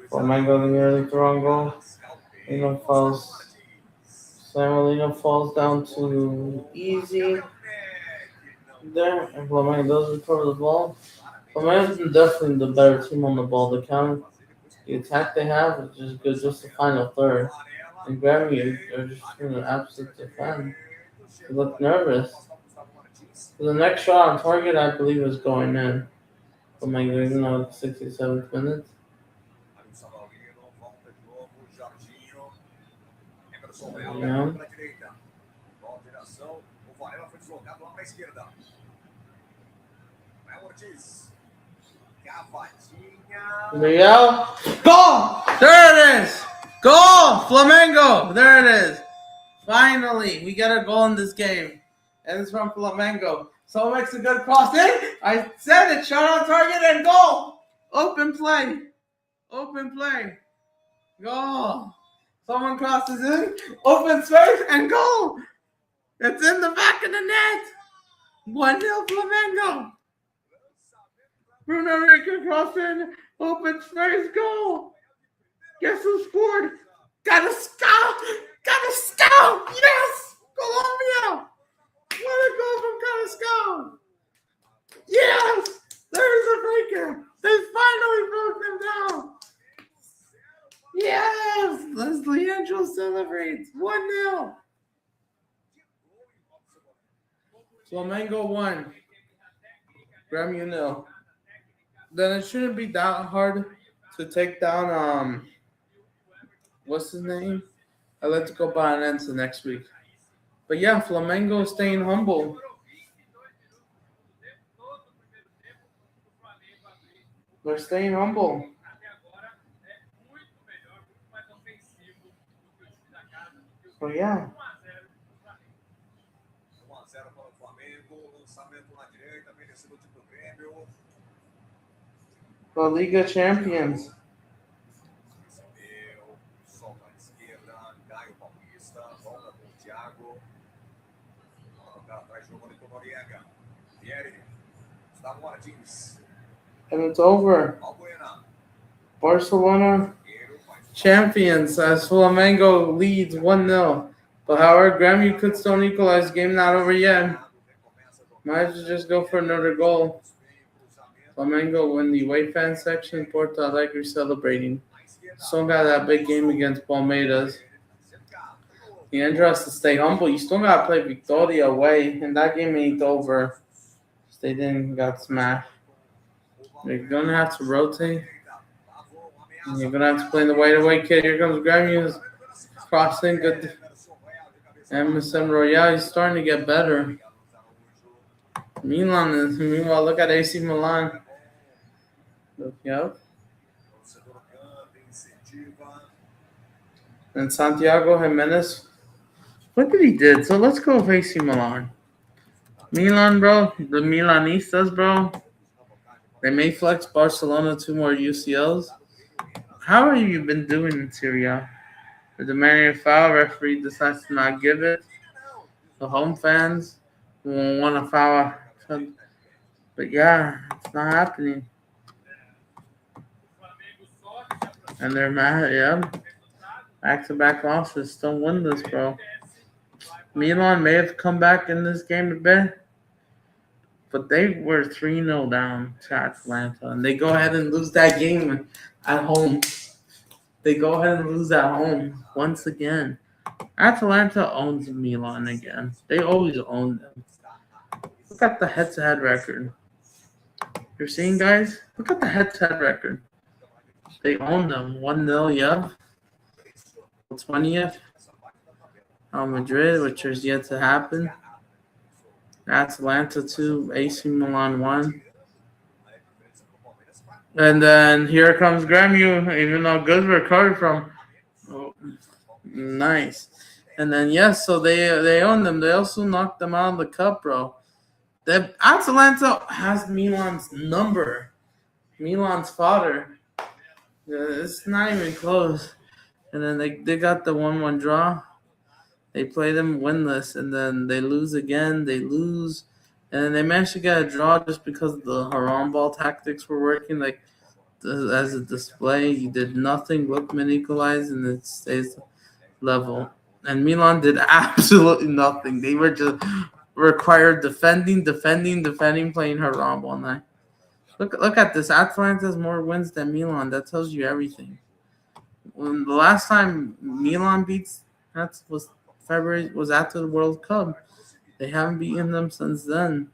Flamnego nearly thrown goal. Lino falls. Samuelino falls down to easy. There, and Flamego does recover the ball. Flamengo's definitely the better team on the ball. The attack they have is just good, just the final third. And Grammy are just doing an absolute defense. They look nervous. So the next shot on target, I believe, is going in. Flamengo, even though it's 67th minute. Yeah. Cavadinha. There you go. Goal! There it is! Goal! Flamengo! There it is. Finally, we get a goal in this game. And it's from Flamnego. So makes a good cross in. I said it. Shot on target and goal. Open play. Open play. Goal. Someone crosses in. Open space and goal. It's in the back of the net. 1-0 Flamengo. Bruno Rica crossed in. Open space. Goal. Guess who scored? Got a scout. Got a scout. Yes. Colombia. What a goal from Carrasco! Yes! There's a breaker! They finally broke them down! Yes! Let's Leandro celebrates! 1-0! Flamengo 1. Grêmio 0. Then it shouldn't be that hard to take down, what's his name? Atletico Paranaense next week. But yeah, Flamengo is staying humble. They're staying humble. So yeah. 1-0 para o Flamengo. Lançamento na direita, merecido do Grêmio. The Liga champions. Recebeu. Solta à esquerda. Caio Paulista. Volta com o Thiago. Atrás jogando com o Noriega. Vieri. Gustavo Martins. And it's over. Albuena. Barcelona champions as Flamengo leads 1-0. But however, Grêmio could still equalize. Game not over yet. Might as well just go for another goal. Flamengo win the away fan section. Porto Alegre celebrating. Still got that big game against Palmeiras. Leandro has to stay humble. You still got to play Victoria away. And that game ain't over. They didn't got smashed. You're going to have to rotate. And you're going to have to play in the white away kid. Here comes Grêmio. Crossing. Good. Emerson Royale is starting to get better. Milan is. Meanwhile, look at AC Milan. Yep. And Santiago Jimenez. What did he did? So let's go with AC Milan. Milan, bro. The Milanistas, bro. They may flex Barcelona 2 more UCLs. How have you been doing in Syria? The Demarion foul referee decides to not give it. The home fans won't want to foul. But yeah, it's not happening. And they're mad, yeah. Back-to-back losses. Still winless, bro. Milan may have come back in this game a bit. But they were 3-0 down to Atalanta. And they go ahead and lose that game at home. They go ahead and lose at home once again. Atalanta owns Milan again. They always own them. Look at the head-to-head record. You're seeing, guys? Look at the head-to-head record. They own them. 1-0, yeah. 20th. Real Madrid, which is yet to happen. Atalanta 2, AC Milan 1. And then here comes Grêmio, even though good recovery from. Oh, nice. And then, yes, so they own them. They also knocked them out of the cup, bro. Atalanta has Milan's number. Milan's fodder. It's not even close. And then they got the 1-1 draw. They play them winless, and then they lose again. They lose, and then they managed to get a draw just because the haram ball tactics were working. Like as a display, you did nothing. Lookman equalized, and it stays level. And Milan did absolutely nothing. They were just required defending, playing haram all night. Look at this. Atalanta has more wins than Milan. That tells you everything. When the last time Milan beats was February was after the World Cup. They haven't beaten them since then.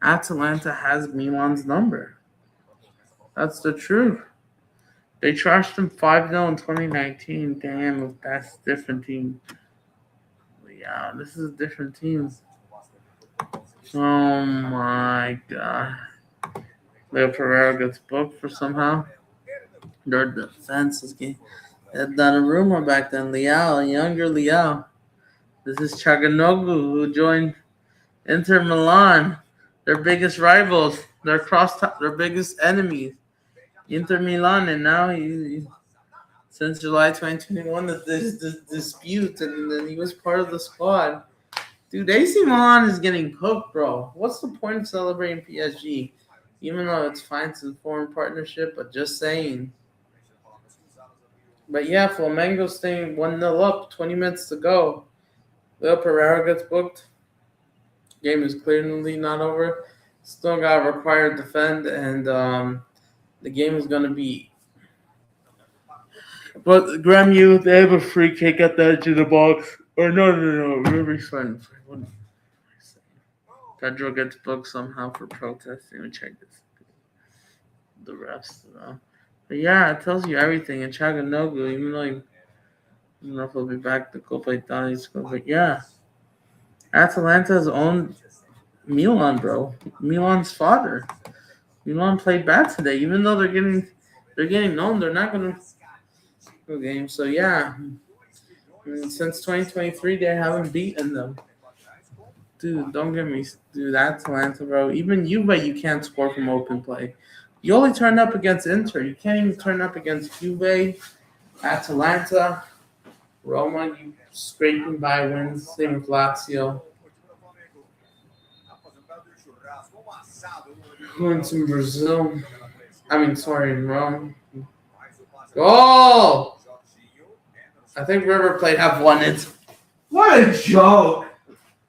Atalanta has Milan's number. That's the truth. They trashed them 5-0 in 2019. Damn, that's a different team. But yeah, this is a different team. Oh my God. Leo Pereira gets booked for somehow. Their defense is getting. Had Donnarumma back then. Leao, younger Leao. This is Chaganogu who joined Inter Milan, their biggest rivals, their biggest enemies, Inter Milan, and now since July 2021, there's this dispute, and then he was part of the squad. Dude, AC Milan is getting cooked, bro. What's the point of celebrating PSG? Even though it's fine to foreign partnership, but just saying. But yeah, Flamengo staying 1-0 up, 20 minutes to go. Leo Pereira gets booked. Game is clearly not over. Still got required defend, and the game is going to be. But Graham U, they have a free kick at the edge of the box. Or no. River's fine. Pedro gets booked somehow for protesting. Let me check this. The refs. But yeah, it tells you everything. And Chaganogu, even though I don't know if he'll be back to Copa Italia. But yeah. Atalanta's own Milan, bro. Milan's father. Milan played bad today, even though they're getting known. They're not going to go game. So yeah, since 2023, they haven't beaten them. Dude, don't get me. Dude, Atalanta, bro. Even Juve, you can't score from open play. You only turn up against Inter. You can't even turn up against Juve, Atalanta, Roma. You scraping by wins. Same with Lazio. Went in Brazil. In Rome. Goal! I think River Plate have won it. What a joke!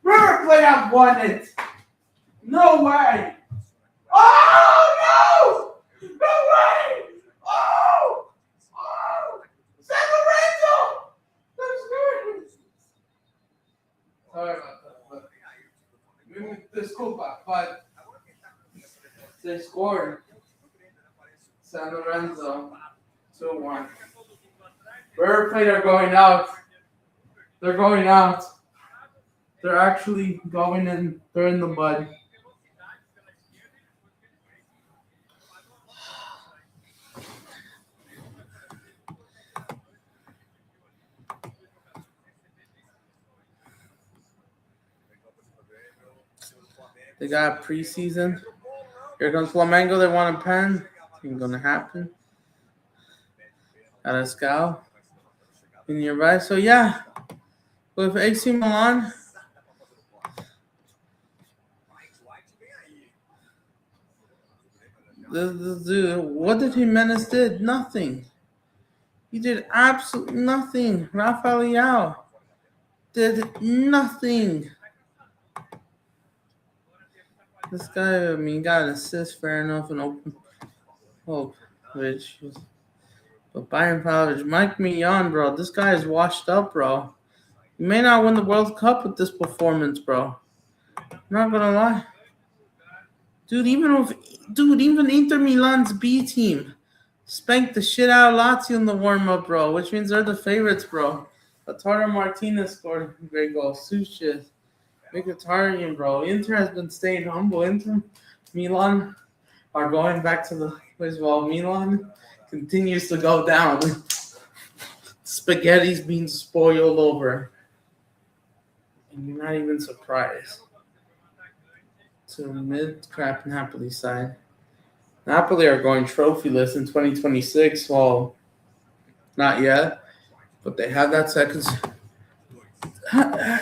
River Plate have won it. No way! Oh no! No way! Oh! San Lorenzo! That's good. Sorry about that. Disculpa, but they scored. San Lorenzo 2-1. River Plate are going out. They're going out. They're actually going in. They're in the mud. They got preseason. Here comes Flamnego. They want a pen. Ain't gonna happen. Got a scout in your right. So yeah, with AC Milan, the dude, what did Jimenez did? Nothing. He did absolutely nothing. Rafael Leao did nothing. This guy, got an assist, fair enough, and open hope, which was. But Bayern Pavlovich, Mike Mignon, bro, this guy is washed up, bro. He may not win the World Cup with this performance, bro. I'm not gonna lie. Dude, even Inter Milan's B team spanked the shit out of Lazio in the warm-up, bro, which means they're the favorites, bro. Lautaro Martinez scored a great goal. Sucious. Mkhitaryan, bro. Inter has been staying humble. Inter Milan are going back to the place while Milan continues to go down. Spaghetti's being spoiled over. And you're not even surprised. To mid-crap Napoli side. Napoli are going trophyless in 2026. Well, not yet. But they have that second.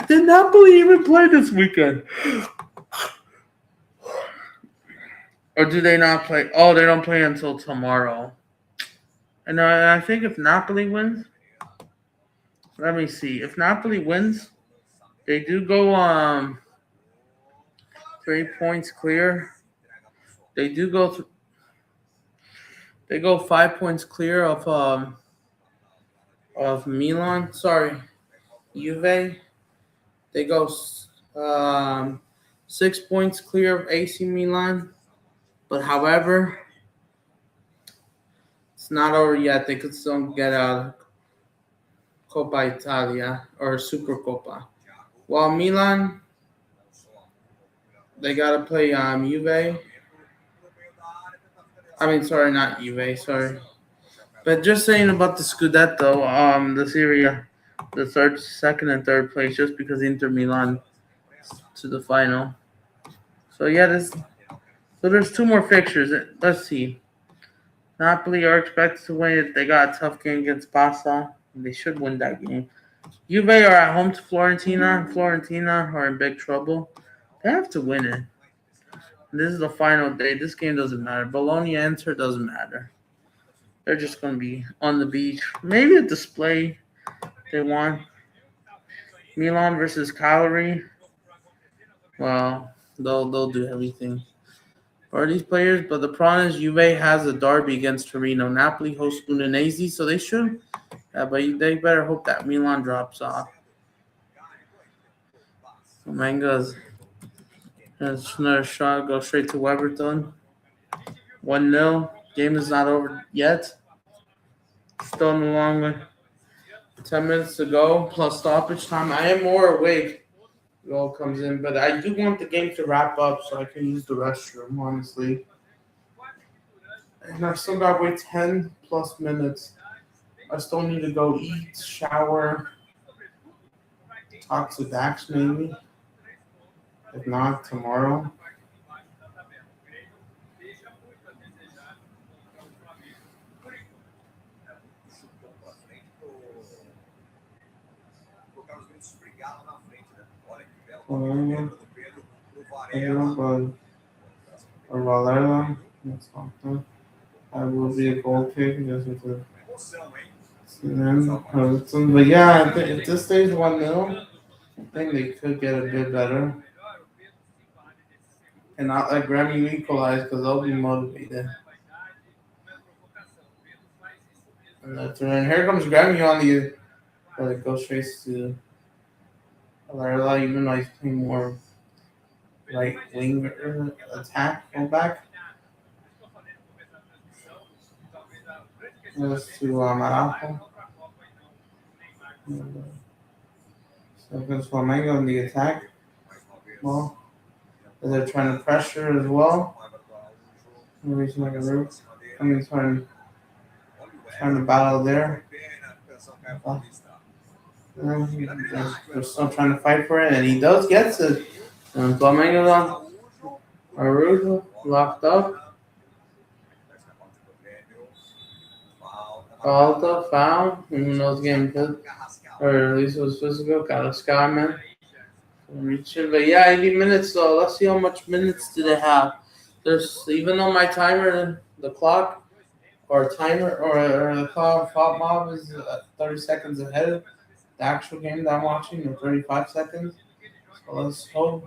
Did Napoli even play this weekend? Or do they not play? Oh, they don't play until tomorrow. And I think if Napoli wins, let me see. If Napoli wins, they do go 3 points clear. They do go. They go 5 points clear of Milan. Sorry, Juve. They go 6 points clear of AC Milan. But however, it's not over yet. They could still get a Coppa Italia or Supercoppa. While Milan, they got to play Juve. I mean, sorry, not Juve. Sorry, but just saying about the Scudetto, the Serie, the second, and third place, just because Inter Milan to the final. So yeah, this. So there's two more fixtures. Let's see. Napoli are expected to win it. They got a tough game against Pasa. They should win that game. Juve are at home to Florentina. Florentina are in big trouble. They have to win it. This is the final day. This game doesn't matter. Bologna Inter doesn't matter. They're just going to be on the beach. Maybe a display they want. Milan versus Cagliari. Well, they'll do everything for these players. But the problem is Juve has a derby against Torino. Napoli hosts Udinese, so they should. But they better hope that Milan drops off. Manga's another shot. Go straight to Weberton. 1-0. Game is not over yet. Still in the long way. 10 minutes to go plus stoppage time. I am more awake. Goal comes in, but I do want the game to wrap up so I can use the restroom, honestly. And I've still got to wait 10 plus minutes. I still need to go eat, shower, talk to Dax maybe. If not, tomorrow. Or Valera. That's awesome. I will be a goal kick. Just with the but yeah, if this stays 1-0, I think they could get a bit better. And not let Grammy equalize because they'll be motivated. And here comes Grammy on the. But it goes straight to Valera, even though he's playing more right wing attack fullback. Goes to Marajo. So it goes Flamnego in the attack. Well, they're trying to pressure as well. Maybe like a route. I mean, trying to battle there. They're still trying to fight for it, and he does get it. And Flamengo's on Arujo, locked up. Falta, foul. Even though it's getting good. Or at least it was physical. Got a Skyman. Reaching. But yeah, 80 minutes, so let's see how much minutes do they have. There's, even though my timer, the clock, or timer, or the clock mob is 30 seconds ahead of the actual game that I'm watching, or 35 seconds. So let's hope.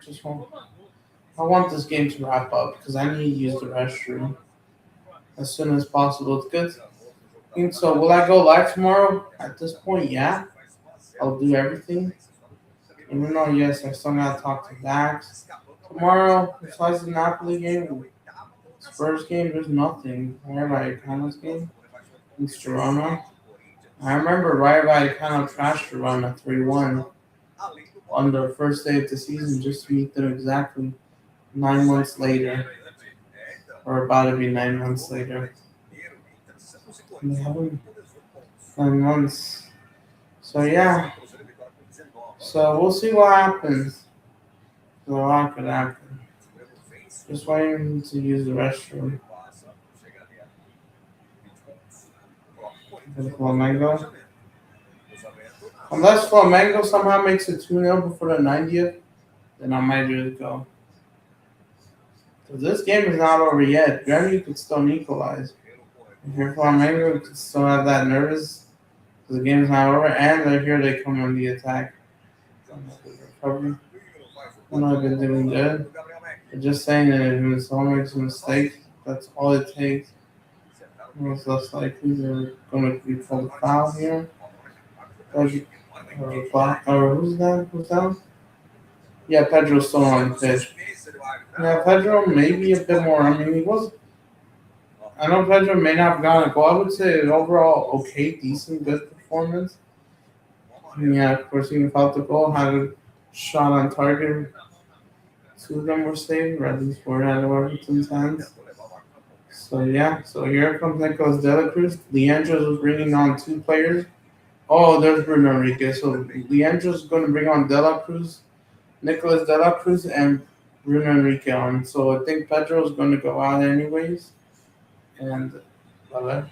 Just hope. I want this game to wrap up because I need to use the restroom as soon as possible. It's good. And so, will I go live tomorrow? At this point, yeah. I'll do everything. Even though, yes, I still got to talk to Dax. Tomorrow, besides the Napoli game, Spurs game, there's nothing. Rayo Vallecano's game against Girona. I remember Rayo Vallecano trashed Girona 3-1 on the first day of the season just to meet them exactly 9 months later. Or about to be 9 months later. And they haven't 9 months. So, yeah. So, we'll see what happens. A lot could happen. Just waiting to use the restroom. Flamnego. Unless Flamnego somehow makes it 2-0 before the 90th, then I might really go. So this game is not over yet. Grammy could still equalize. If you're Flamego, could still have that nervous because the game's not over, and they're here. They come on the attack. Recovery. I know I've been doing good. But just saying that if someone makes a mistake, that's all it takes. It's less likely they're going to be called a foul here. Or who's that? Who's down? Yeah, Pedro's still on the pitch. Yeah, Pedro maybe a bit more. I mean, he was. I know Pedro may not have gotten a goal. I would say an overall okay, decent, good performance. Yeah, of course, he felt the goal, had a shot on target Two of them were saved. At least four out of Everton's hands. So yeah, so here comes Nicolas De La Cruz. Leandro's was bringing on two players. Oh, there's Bruno Enrique. So Leandro's going to bring on De La Cruz, Nicolas De La Cruz, and Bruno Enrique on. So I think Pedro's going to go out anyways. And going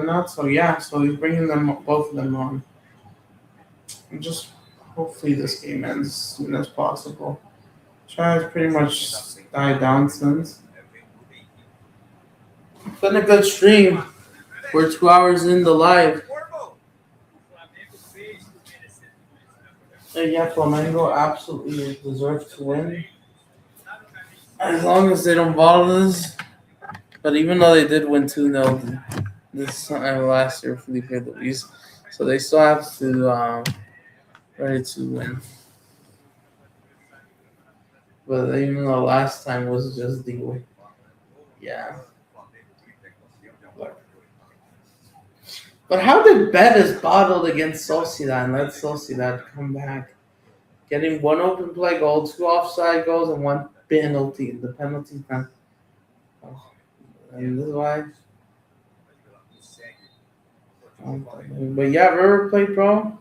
out. So yeah, so he's bringing them both of them on. And just hopefully this game ends as soon as possible. China's pretty much died down since. It's been a good stream. We're 2 hours in the live. O Flamengo fez por merecer tudo isso, né? And yeah, Flamnego absolutely deserves to win. Tá no caminho. As long as they don't bottle us. But even though they did win 2-0 this last year, Felipe Luis, so they still have to ready to win. But even though last time was just the yeah. But how did Betis bottled against Sociedad and let Sociedad come back? Getting one open play goal, two offside goals, and one penalty. The penalty's not. Oh, and this is why. But yeah, River Plate, bro.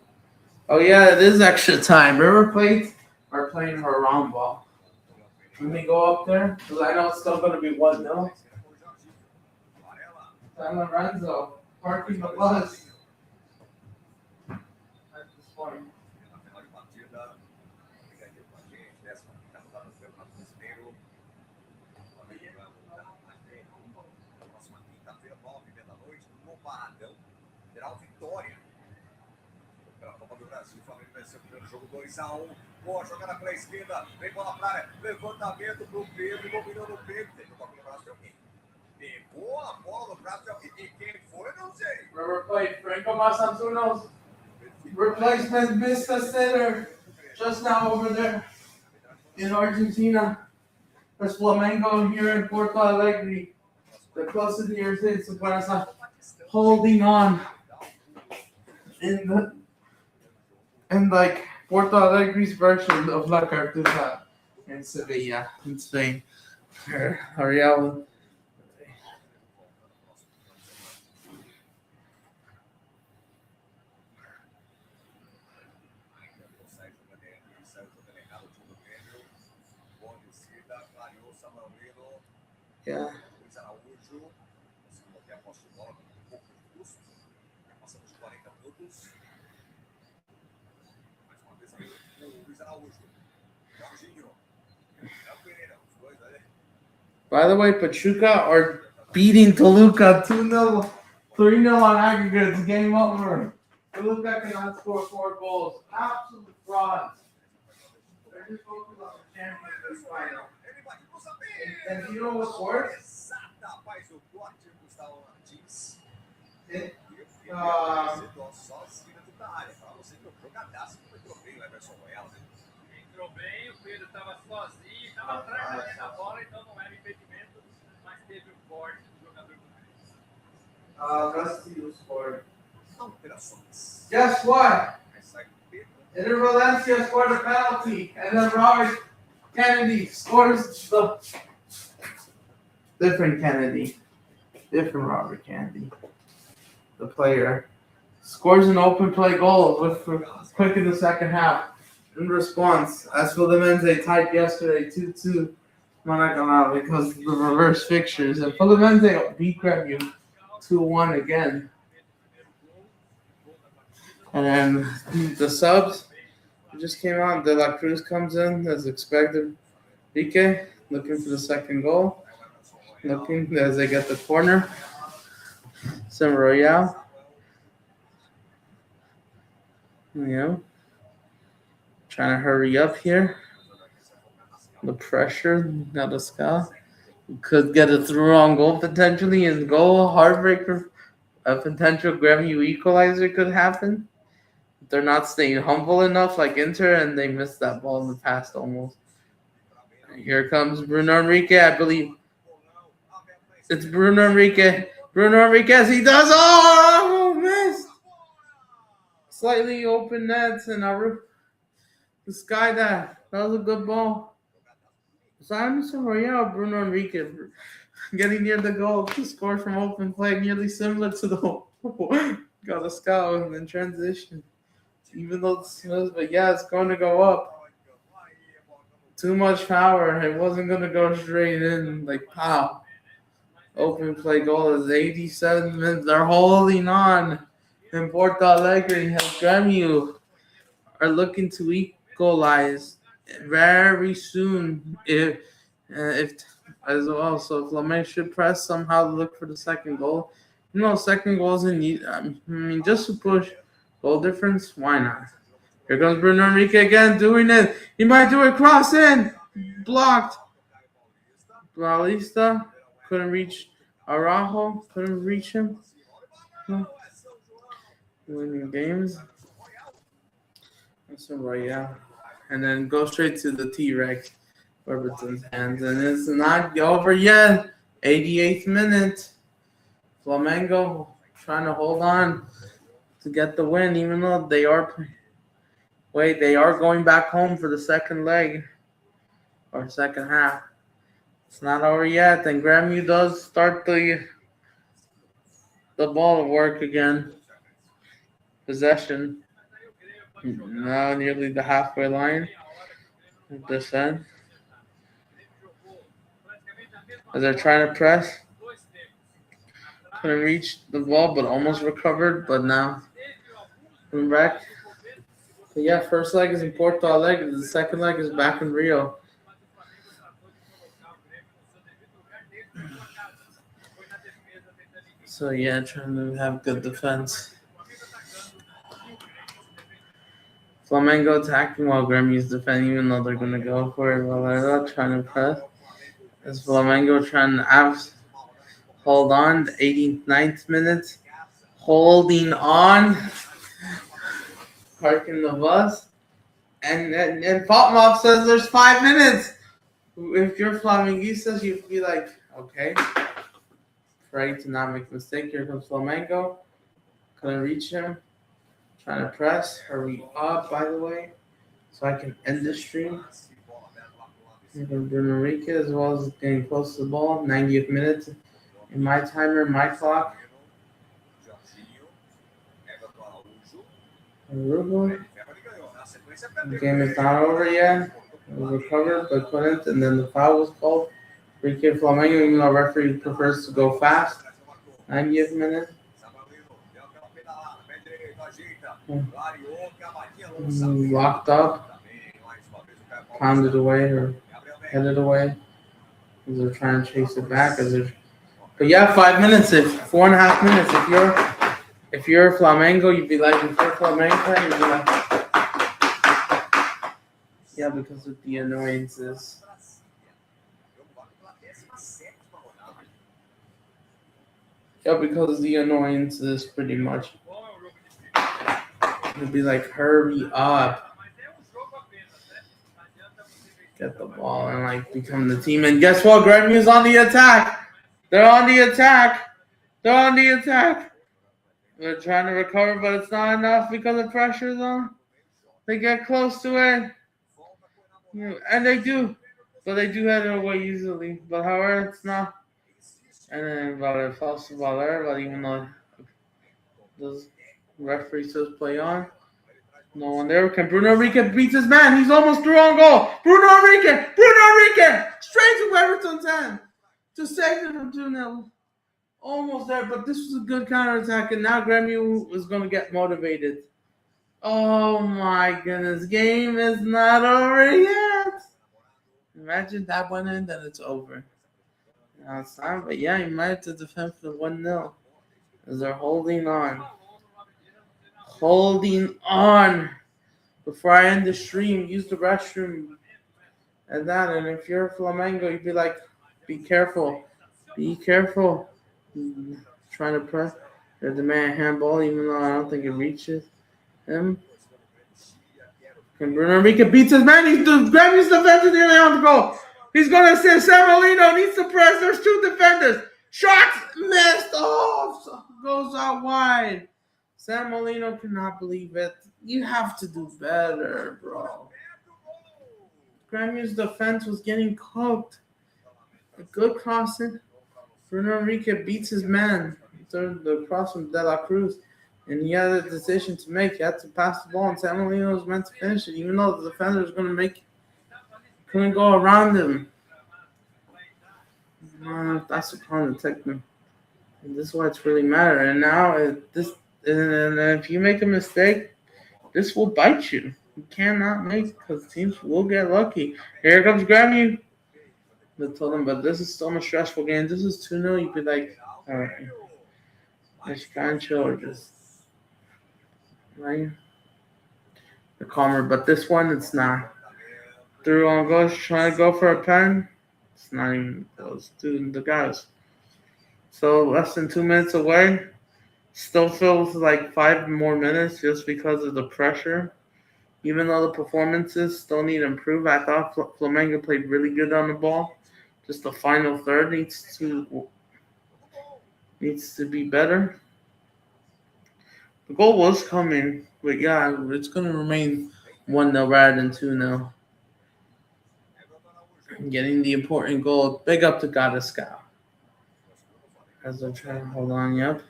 Oh yeah, it is extra time. River Plate are playing her round ball. Let me go up there because I know it's still going to be 1-0. San Lorenzo parking the bus at this point. Pela Copa do Brasil, o Flamengo venceu o primeiro jogo 2-1. Boa jogada pela esquerda, vem bola pra área, levantamento pro Pedro, dominou no Pedro, tem que tocar no braço de alguém. Pegou a bola no braço de alguém. E quem foi, eu não sei. River Plate, Franco Masantuno's replacement missed a sitter just now over there in Argentina. There's Flamengo here in Porto Alegre. The closest near is Barca holding on in like Porto Alegre's version of La Cartuja in Sevilla, in Spain. Ariel. Yeah. By the way, Pachuca are beating Toluca 2-0, 3-0 on aggregate. It's game over. Toluca cannot score 4 goals. Absolute frauds. They're just focused on the Champions final. And you know what's worse? Entrou bem, o Pedro estava sozinho, estava atrás da linha da bola, então não era impedimento, mas teve o corte do jogador do Pedro. Rusty was scored. Guess what? Eder Valencia scored a penalty, and then Robert Kennedy scores the different Robert Kennedy, the player, scores an open play goal with quick in the second half. In response, as Fluminense tied yesterday 2-2, Maracanã, because of the reverse fixtures, and Fluminense beat Grêmio 2-1 again. And then the subs just came on. De La Cruz comes in as expected. Pique looking for the second goal. Looking as they get the corner. Some Royale. Yeah. Trying to hurry up here. The pressure, not a sky. Could get a through on goal potentially, and goal heartbreaker. A potential Grêmio equalizer could happen. They're not staying humble enough like Inter, and they missed that ball in the past almost. And here comes Bruno Enrique, I believe. It's Bruno Enrique. Bruno Enriquez, he does. Oh, missed. Slightly open nets, and This guy that was a good ball. Simon Royale, Bruno Enrique getting near the goal to score from open play, nearly similar to the got a scout in transition. Even though it's smooth, but yeah, it's going to go up. Too much power. It wasn't going to go straight in. Like, pow. Open play goal is 87 minutes. They're holding on. And Porto Alegre and Grêmio are looking to equalize very soon. If as well, so Flamenge should press somehow to look for the second goal. Second goals in need. I mean, just to push goal difference. Why not? Here comes Bruno Enrique again, doing it. He might do it. Cross in, blocked. Paulista couldn't reach Araujo. Couldn't reach him. Winning games. That's right, yeah. And then go straight to the T-Rex, Robertson's hands. And it's not over yet. 88th minute. Flamnego trying to hold on to get the win, even though they are going back home for the second leg or second half. It's not over yet. And Grêmio does start the ball to work again. Possession. Now nearly the halfway line. This end. As they're trying to press. Couldn't reach the ball, but almost recovered. But now coming back. But yeah, first leg is in Porto Alegre. The second leg is back in Rio. So yeah, trying to have good defense. Flamengo attacking while Grêmio's defending, even though they're going to go for it. Valera trying to press. As Flamengo trying to hold on. The 89th minute. Holding on. Parking the bus. And Fatmov says there's 5 minutes. If you're Flamenguistas, you'd be like, okay. Trying to not make a mistake. Here comes Flamengo. Couldn't reach him. Trying to press. Hurry up, by the way, so I can end the stream. Here comes Bruno Enrique as well as getting close to the ball. 90th minute in my timer, my clock. The game is not over yet. It was recovered but couldn't, and then the foul was called. Free kick Flamengo, even though referee prefers to go fast. 90th minute. Locked up. Pounded away or headed away. As they're trying to chase it back. But yeah, 5 minutes. 4.5 minutes. If you're Flamengo, you'd be like, if you're Flamengo, you'd be like, yeah, because of the annoyances. Yeah, because the annoyances, pretty much. It'd be like, hurry up. Get the ball and, like, become the team. And guess what? Grêmio's on the attack. They're on the attack. They're trying to recover, but it's not enough because the pressure's on. They get close to it. And they do. But they do head it away easily. But however, it's not. And then Valera falls to Valera, but even though the referee says play on, no one there. Can Bruno Enrique beat his man? He's almost through on goal. Bruno Enrique! Straight to Everton's hand to save it from 2-0. Almost there, but this was a good counterattack, and now Grêmio is going to get motivated. Oh my goodness, game is not over yet. Imagine that went in, then it's over. Now it's time, but yeah, you might have to defend for the 1-0 as they're holding on. Before I end the stream, use the restroom and that. And if you're Flamengo, you'd be like, be careful. Trying to press. There's the man handball, even though I don't think it reaches him. And Bruno Enrique beats his man. Grêmio's defender nearly on the goal. He's going to say Samuelino needs to press. There's 2 defenders. Shots missed. Oh, goes out wide. Samuelino cannot believe it. You have to do better, bro. Grêmio's defense was getting cooked. A good crossing. Bruno Henrique beats his man. The cross from De La Cruz. And he had a decision to make. He had to pass the ball, and San Marino was meant to finish it, even though the defender was going to make it. Couldn't go around him. That's the problem, Techman. And this is why it's really matter. And now, and if you make a mistake, this will bite you. You cannot make, because teams will get lucky. Here comes Grêmio. They told him, but this is still a stressful game. This is 2-0. You'd be like, all right. Let's try and chill or just, right? The calmer. But this one, it's not. Through on goes, trying to go for a pen. It's not even close to the guys. So less than 2 minutes away. Still feels like 5 more minutes just because of the pressure. Even though the performances still need to improve, I thought Flamnego played really good on the ball. Just the final third needs to be better. The goal was coming, but yeah, it's going to remain 1-0 rather than 2-0. Getting the important goal. Big up to Gadascal. As they're trying to hold on, yep.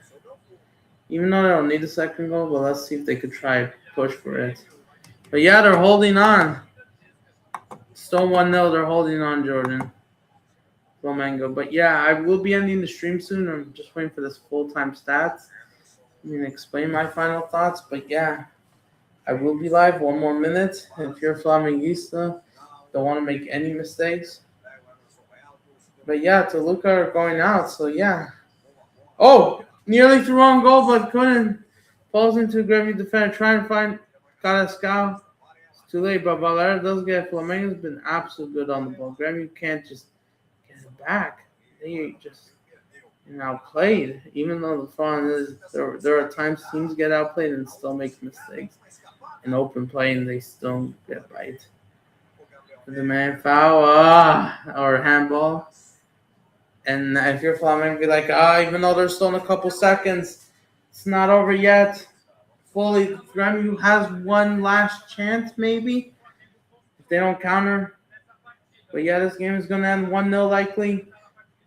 Even though they don't need a second goal, but let's see if they could try to push for it. But yeah, they're holding on. Still 1-0, they're holding on, Jordan. Flamnego. But yeah, I will be ending the stream soon. I'm just waiting for this full-time stats. I'm going to explain my final thoughts. But yeah, I will be live 1 more minute. If you're Flamenguista, don't want to make any mistakes. But yeah, Toluca are going out. So yeah. Oh, nearly threw on goal, but couldn't. Falls into Grêmio defender, trying to find Gadascal. It's too late, but Valera does get it. Flamengo's been absolutely good on the ball. Grêmio can't just get it back. They just outplayed. Even though the fun is, there are times teams get outplayed and still make mistakes in open play, and they still get right. The man foul or handball. And if you're Flammengo, be like, even though there's still in a couple seconds, it's not over yet. Fully, Grêmio has one last chance, maybe, if they don't counter. But yeah, this game is going to end 1-0 likely.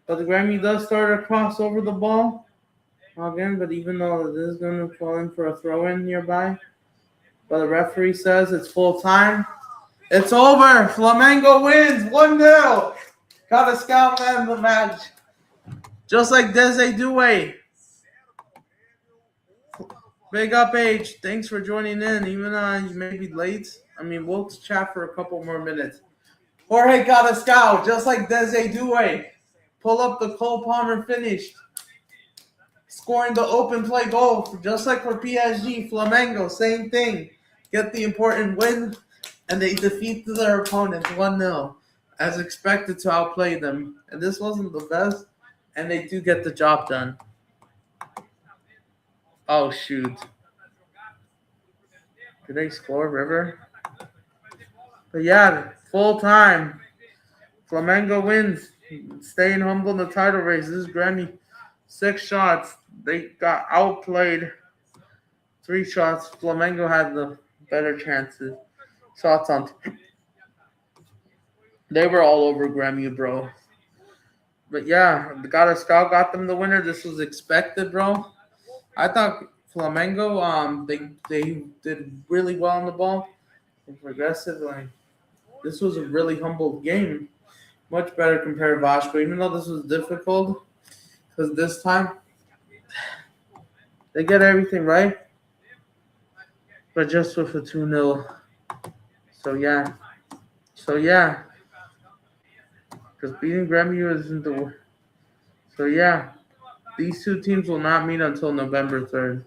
But the Grêmio does start to cross over the ball again. But even though this is going to fall in for a throw-in nearby. But the referee says it's full time. It's over. Flammengo wins 1-0. Gadascal man of the match. Just like Dese Doué. Big up, H. Thanks for joining in. Even though you may be late. I mean, we'll chat for a couple more minutes. Jorge Gadascal, just like Dese Doué. Pull up the Cole Palmer finish. Scoring the open play goal. Just like for PSG, Flammengo, same thing. Get the important win. And they defeat their opponents 1-0. As expected to outplay them. And this wasn't the best. And they do get the job done. Oh, shoot. Did they score, River? But yeah, full time. Flammengo wins. Staying humble in the title race. This is Grêmio. 6 shots. They got outplayed. 3 shots. Flammengo had the better chances. Shots on. They were all over Grêmio, bro. But yeah, the Gadascal got them the winner. This was expected, bro. I thought Flammengo, they did really well on the ball. Progressive, like this was a really humble game. Much better compared to Vasco, even though this was difficult. Because this time they get everything right. But just with a 2-0. So yeah. Because beating Grêmio isn't the worst. So yeah. These two teams will not meet until November 3rd,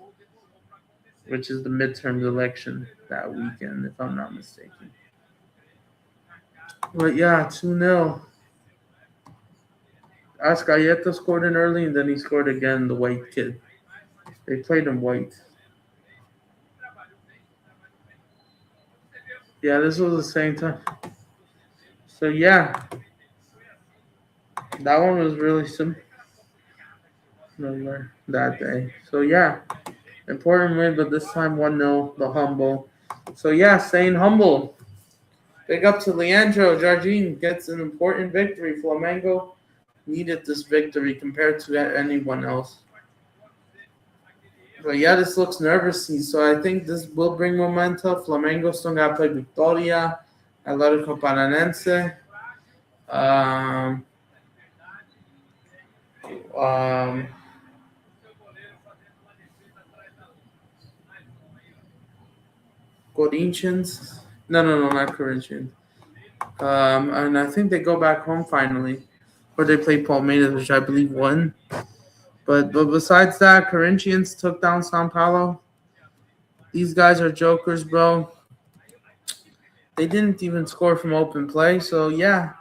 which is the midterm election that weekend, if I'm not mistaken. But yeah, 2-0. Ascayeta scored in early, and then he scored again, the white kid. They played him white. Yeah, this was the same time. So yeah. That one was really simple. That day. So yeah. Important win, but this time 1-0, the humble. So yeah, staying humble. Big up to Leandro. Jardine gets an important victory. Flamengo needed this victory compared to anyone else. But yeah, this looks nervous. So I think this will bring momentum. Flamengo still got to play Victoria, Atlético Paranense. Corinthians. No, not Corinthians. And I think they go back home finally, or they play Palmeiras, which I believe won. But besides that, Corinthians took down São Paulo. These guys are jokers, bro. They didn't even score from open play, so yeah,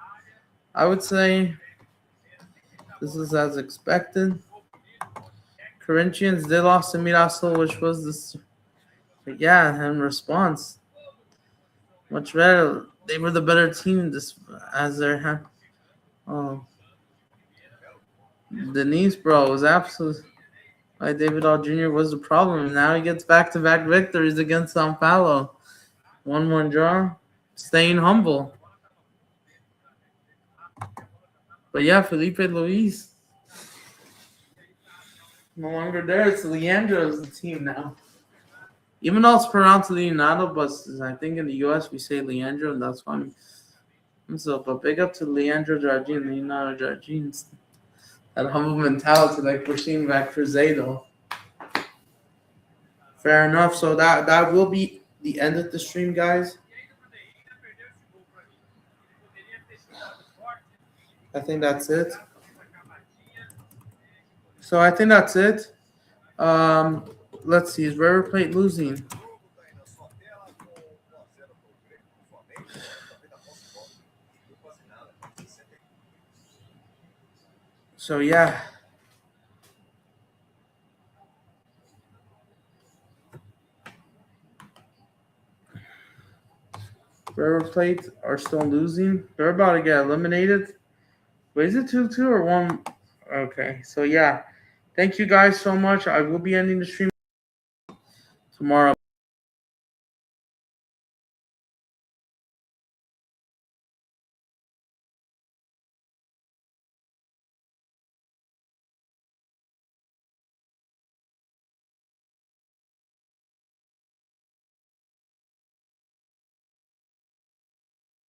I would say this is as expected. Corinthians, they lost to Mirassol, which was this. But yeah, in response, much better. They were the better team this as their. Oh, Denise, bro, was absolute. Like David All Jr. was the problem. Now he gets back-to-back victories against São Paulo. 1-1 draw. Staying humble. But yeah, Felipe Luis. No longer there. It's Leandro's the team now. Even though it's pronounced Leonardo, but I think in the US we say Leandro, and that's funny. So, but big up to Leandro Jardine, Leonardo Jardine. That humble mentality like we're seeing back Cruzeiro. Fair enough. So that will be the end of the stream, guys. I think that's it. So I think that's it. Let's see. Is River Plate losing? So yeah. River Plate are still losing. They're about to get eliminated. Wait, is it 2-2 or 1? Okay. So yeah. Thank you guys so much. I will be ending the stream tomorrow.